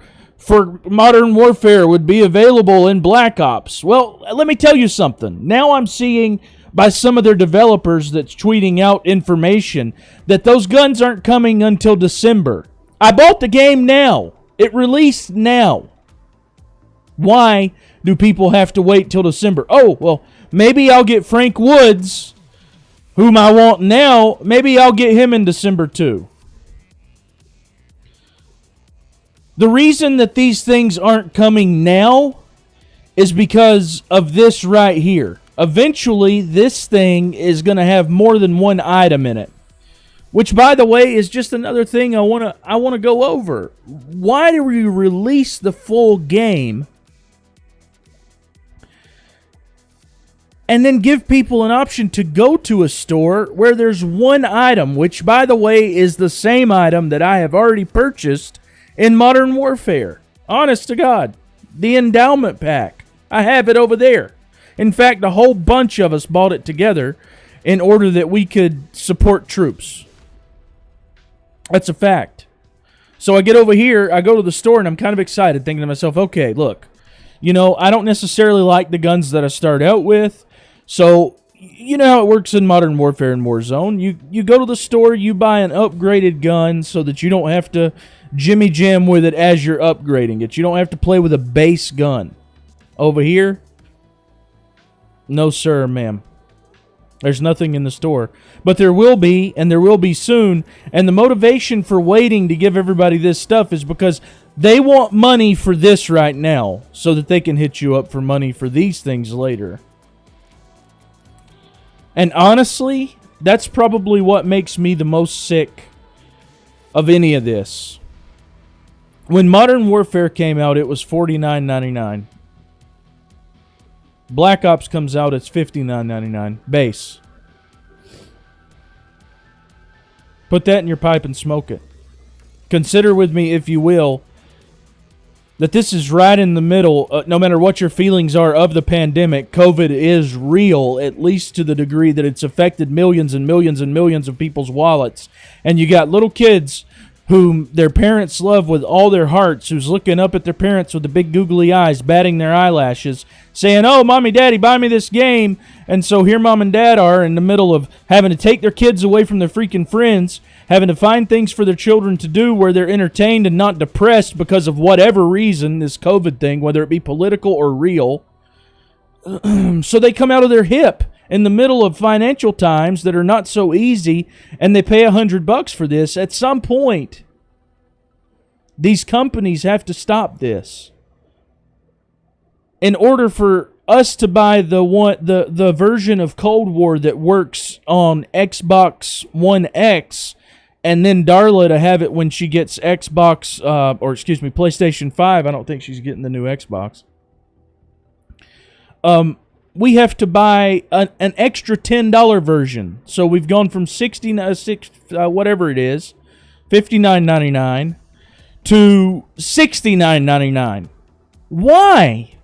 Modern Warfare would be available in Black Ops. Well, let me tell you something. Now I'm seeing by some of their developers that's tweeting out information that those guns aren't coming until December. I bought the game now. It released now. Why do people have to wait till December? Oh, well, maybe I'll get Frank Woods, whom I want now. Maybe I'll get him in December too. The reason that these things aren't coming now is because of this right here. Eventually, this thing is going to have more than one item in it. Which, by the way, is just another thing I want to go over. Why do we release the full game and then give people an option to go to a store where there's one item, which, by the way, is the same item that I have already purchased in Modern Warfare? Honest to God. The endowment pack. I have it over there. In fact, a whole bunch of us bought it together in order that we could support troops. That's a fact. So I get over here, I go to the store, and I'm kind of excited, thinking to myself, okay, look, you know, I don't necessarily like the guns that I start out with. So, you know how it works in Modern Warfare and Warzone. You go to the store, you buy an upgraded gun so that you don't have to jimmy jam with it as you're upgrading it. You don't have to play with a base gun. Over here, no sir, ma'am. There's nothing in the store. But there will be, and there will be soon. And the motivation for waiting to give everybody this stuff is because they want money for this right now so that they can hit you up for money for these things later. And honestly, that's probably what makes me the most sick of any of this. When Modern Warfare came out, it was $49.99. Black Ops comes out, it's $59.99. Base. Put that in your pipe and smoke it. Consider with me, if you will, that this is right in the middle, no matter what your feelings are of the pandemic. COVID is real, at least to the degree that it's affected millions and millions and millions of people's wallets. And you got little kids whom their parents love with all their hearts, who's looking up at their parents with the big googly eyes, batting their eyelashes, saying, oh, mommy, daddy, buy me this game. And so here mom and dad are in the middle of having to take their kids away from their freaking friends, having to find things for their children to do where they're entertained and not depressed because of whatever reason, this COVID thing, whether it be political or real. So they come out of their hip in the middle of financial times that are not so easy, and they pay $100 for this. At some point, these companies have to stop this. In order for us to buy the version of Cold War that works on Xbox One X, and then Darla to have it when she gets PlayStation 5. I don't think she's getting the new Xbox. We have to buy an extra $10 version. So we've gone from whatever it is, $59.99 to $69.99. Why?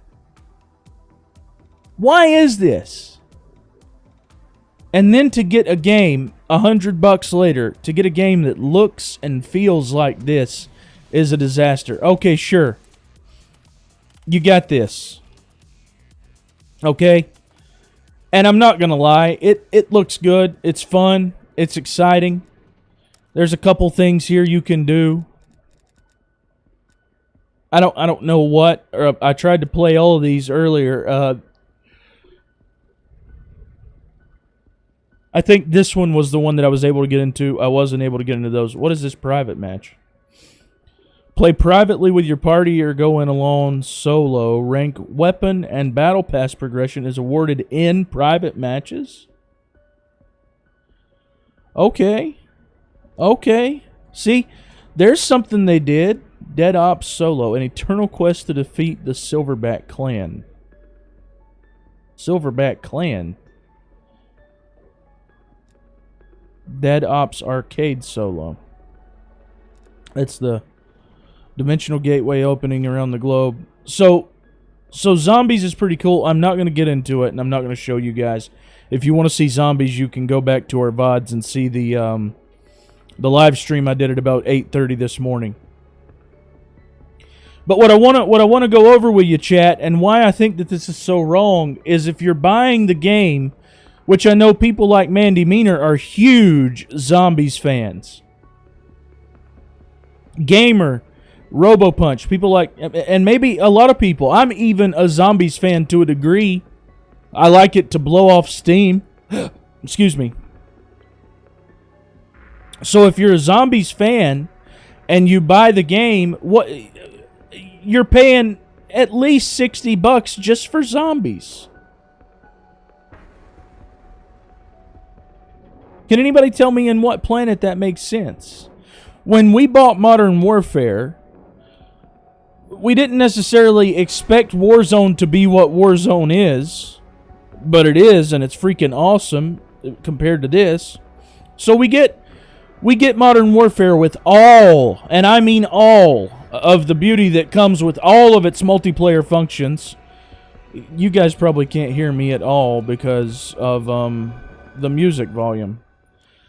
Why is this? And then to get a game $100 later, to get a game that looks and feels like this is a disaster. Okay, sure. You got this. Okay? And I'm not going to lie. It looks good. It's fun. It's exciting. There's a couple things here you can do. I don't know what. I tried to play all of these earlier. I think this one was the one that I was able to get into. I wasn't able to get into those. What is this private match? Play privately with your party or go in alone solo. Rank, weapon, and battle pass progression is awarded in private matches. Okay. Okay. See, there's something they did. Dead Ops Solo, an eternal quest to defeat the Silverback Clan. Silverback Clan? Dead Ops Arcade Solo. It's the dimensional gateway opening around the globe. So zombies is pretty cool. I'm not going to get into it, and I'm not going to show you guys. If you want to see zombies, you can go back to our VODs and see the live stream I did at about 8:30 this morning. But what I want to go over with you, chat, and why I think that this is so wrong is if you're buying the game, which I know people like Mandy Meaner are huge Zombies fans. Gamer, RoboPunch, people like, and maybe a lot of people. I'm even a Zombies fan to a degree. I like it to blow off steam. Excuse me. So if you're a Zombies fan and you buy the game, what you're paying at least $60 just for zombies. Can anybody tell me in what planet that makes sense? When we bought Modern Warfare, we didn't necessarily expect Warzone to be what Warzone is, but it is, and it's freaking awesome compared to this. So we get Modern Warfare with all, and I mean all, of the beauty that comes with all of its multiplayer functions. You guys probably can't hear me at all because of the music volume.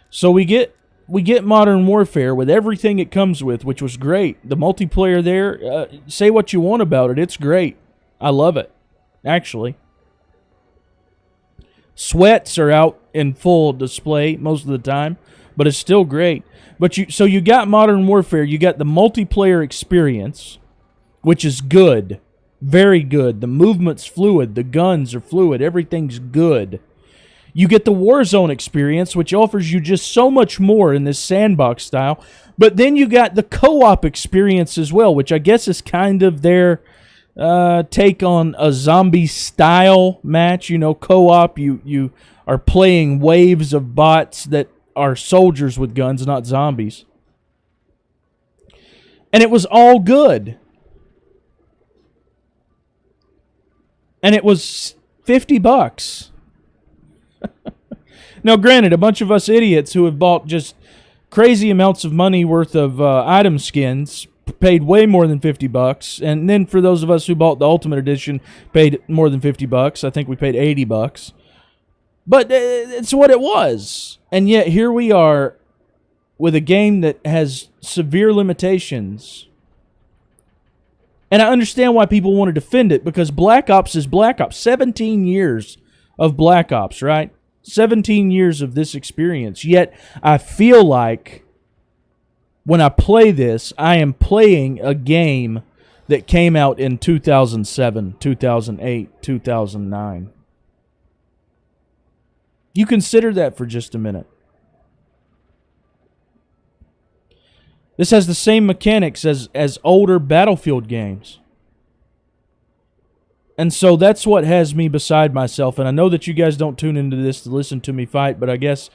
So we get Modern Warfare with everything it comes with, which was great. The multiplayer there, say what you want about it, it's great. I love it, actually. Sweats are out in full display most of the time, but it's still great. But you got Modern Warfare, you got the multiplayer experience, which is good, very good. The movement's fluid, the guns are fluid, everything's good. You get the Warzone experience, which offers you just so much more in this sandbox style. But then you got the co-op experience as well, which I guess is kind of their take on a zombie-style match. You know, co-op, you are playing waves of bots that are soldiers with guns, not zombies. And it was all good. And it was $50. Now, granted, a bunch of us idiots who have bought just crazy amounts of money worth of item skins paid way more than $50, and then for those of us who bought the Ultimate Edition paid more than $50. I think we paid $80. But it's what it was. And yet here we are with a game that has severe limitations. And I understand why people want to defend it, because Black Ops is Black Ops. 17 years of Black Ops, right? 17 years of this experience. Yet I feel like when I play this, I am playing a game that came out in 2007, 2008, 2009. You consider that for just a minute. This has the same mechanics as older Battlefield games. And so that's what has me beside myself. And I know that you guys don't tune into this to listen to me fight, but I guess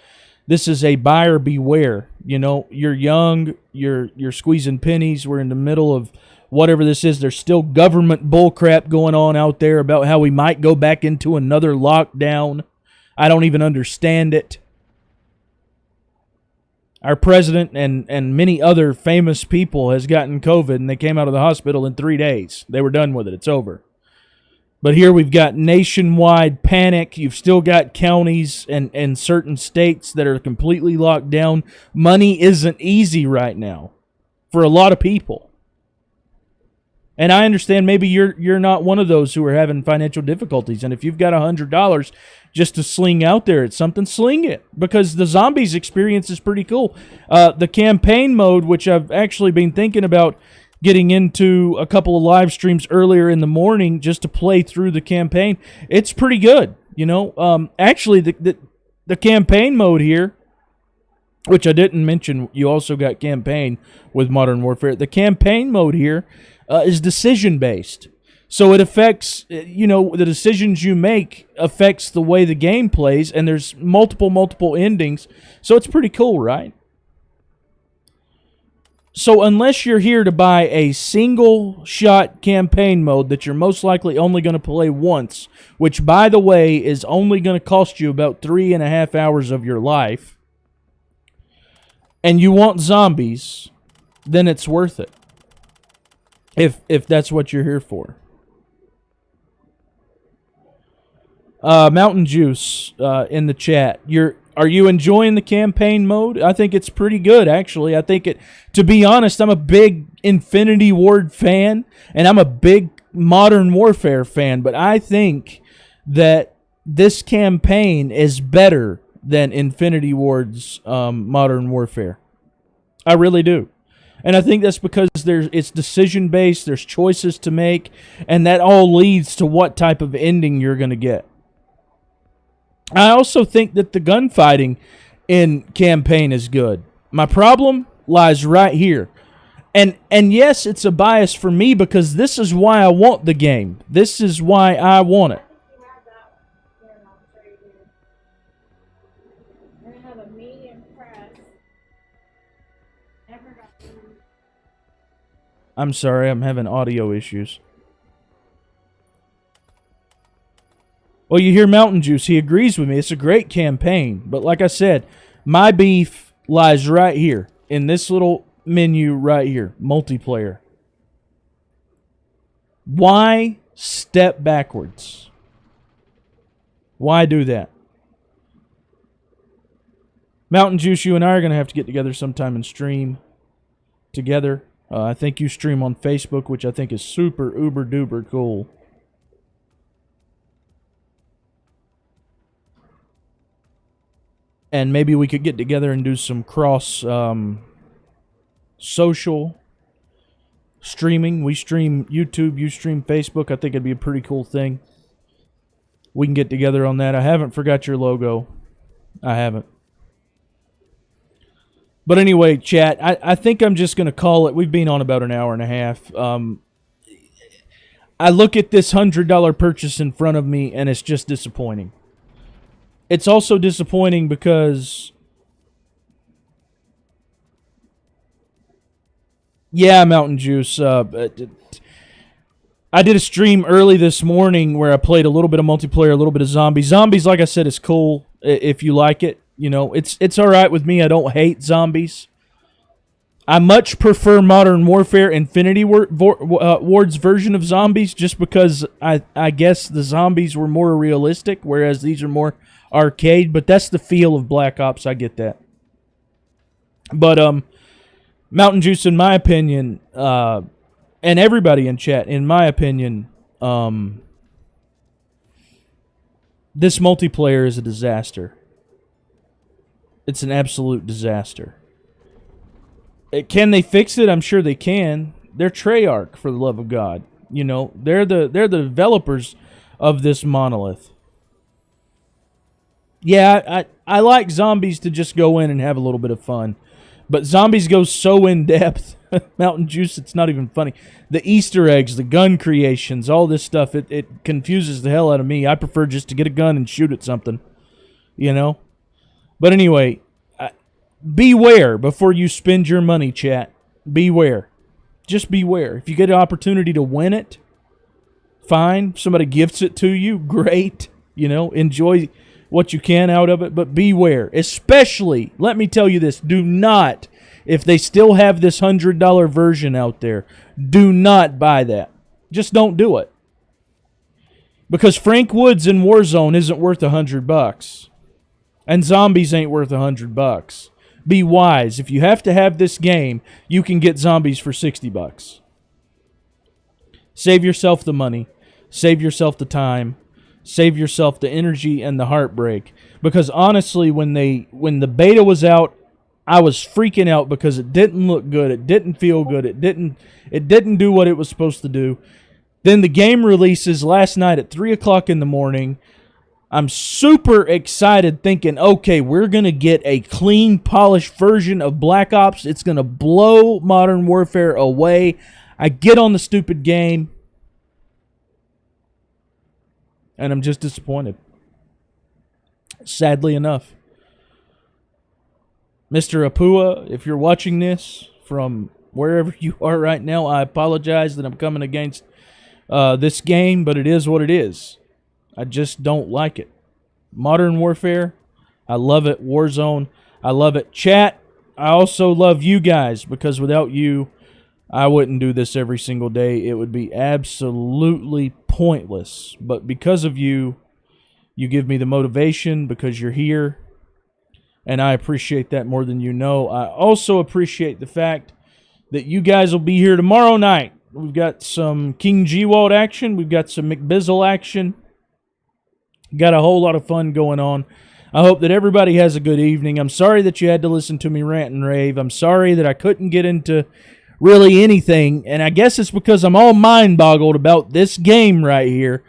this is a buyer beware. You know, you're young, you're squeezing pennies. We're in the middle of whatever this is. There's still government bullcrap going on out there about how we might go back into another lockdown. I don't even understand it. Our president and many other famous people has gotten COVID, and they came out of the hospital in 3 days. They were done with it. It's over. But here we've got nationwide panic. You've still got counties and certain states that are completely locked down. Money isn't easy right now for a lot of people. And I understand maybe you're not one of those who are having financial difficulties. And if you've got $100 just to sling out there at something, sling it. Because the zombies experience is pretty cool. The campaign mode, which I've actually been thinking about getting into a couple of live streams earlier in the morning just to play through the campaign, it's pretty good. You know, actually the campaign mode here, which I didn't mention, you also got campaign with Modern Warfare. The campaign mode here is decision-based. So it affects, you know, the decisions you make affects the way the game plays, and there's multiple endings. So it's pretty cool, right? So unless you're here to buy a single-shot campaign mode that you're most likely only going to play once, which, by the way, is only going to cost you about 3.5 hours of your life, and you want zombies, then it's worth it. If that's what you're here for. Mountain Juice in the chat. Are you enjoying the campaign mode? I think it's pretty good, actually. I think to be honest, I'm a big Infinity Ward fan, and I'm a big Modern Warfare fan, but I think that this campaign is better than Infinity Ward's Modern Warfare. I really do. And I think that's because it's decision-based, there's choices to make, and that all leads to what type of ending you're going to get. I also think that the gunfighting in campaign is good. My problem lies right here. And yes, it's a bias for me because this is why I want the game. This is why I want it. I'm sorry, I'm having audio issues. Well, you hear Mountain Juice. He agrees with me. It's a great campaign. But like I said, my beef lies right here in this little menu right here. Multiplayer. Why step backwards? Why do that? Mountain Juice, you and I are going to have to get together sometime and stream together. I think you stream on Facebook, which I think is super, uber, duper cool. And maybe we could get together and do some cross social streaming. We stream YouTube, you stream Facebook. I think it'd be a pretty cool thing. We can get together on that. I haven't forgot your logo. I haven't. But anyway, chat, I think I'm just going to call it. We've been on about an hour and a half. I look at this $100 purchase in front of me, and it's just disappointing. It's also disappointing because, yeah, Mountain Juice. I did a stream early this morning where I played a little bit of multiplayer, a little bit of zombies. Zombies, like I said, is cool if you like it. You know, it's all right with me. I don't hate zombies. I much prefer Modern Warfare Infinity Ward's version of zombies just because I guess the zombies were more realistic, whereas these are more arcade, but that's the feel of Black Ops. I get that. But Mountain Juice, in my opinion, and everybody in chat, in my opinion, this multiplayer is a disaster. It's an absolute disaster. Can they fix it? I'm sure they can. They're Treyarch, for the love of God. You know, they're the developers of this monolith. Yeah, I like zombies to just go in and have a little bit of fun. But zombies go so in-depth. Mountain Juice, it's not even funny. The Easter eggs, the gun creations, all this stuff, it confuses the hell out of me. I prefer just to get a gun and shoot at something. You know? But anyway, beware before you spend your money, chat. Beware. Just beware. If you get an opportunity to win it, fine. If somebody gifts it to you, great. You know, enjoy what you can out of it, but beware. Especially, let me tell you this, do not, if they still have this $100 version out there, do not buy that. Just don't do it. Because Frank Woods in Warzone isn't worth $100. And zombies ain't worth $100. Be wise. If you have to have this game, you can get zombies for $60. Save yourself the money. Save yourself the time. Save yourself the energy and the heartbreak. Because honestly, when the beta was out, I was freaking out because it didn't look good. It didn't feel good. It didn't do what it was supposed to do. Then the game releases last night at 3 o'clock in the morning. I'm super excited thinking, okay, we're going to get a clean, polished version of Black Ops. It's going to blow Modern Warfare away. I get on the stupid game, and I'm just disappointed. Sadly enough. Mr. Apua, if you're watching this from wherever you are right now, I apologize that I'm coming against this game, but it is what it is. I just don't like it. Modern Warfare, I love it. Warzone, I love it. Chat, I also love you guys because without you, I wouldn't do this every single day. It would be absolutely pointless. But because of you, You give me the motivation because you're here, and I appreciate that more than you know. I also appreciate the fact that you guys will be here tomorrow night. We've got some King G-Walt action. We've got some McBizzle action. Got a whole lot of fun going on. I hope that everybody has a good evening. I'm sorry that you had to listen to me rant and rave. I'm sorry that I couldn't get into really anything, and I guess it's because I'm all mind-boggled about this game right here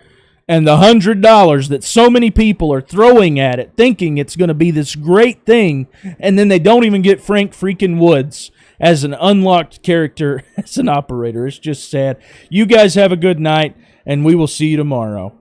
and the $100 that so many people are throwing at it, thinking it's going to be this great thing, and then they don't even get Frank freaking Woods as an unlocked character as an operator. It's just sad. You guys have a good night, and we will see you tomorrow.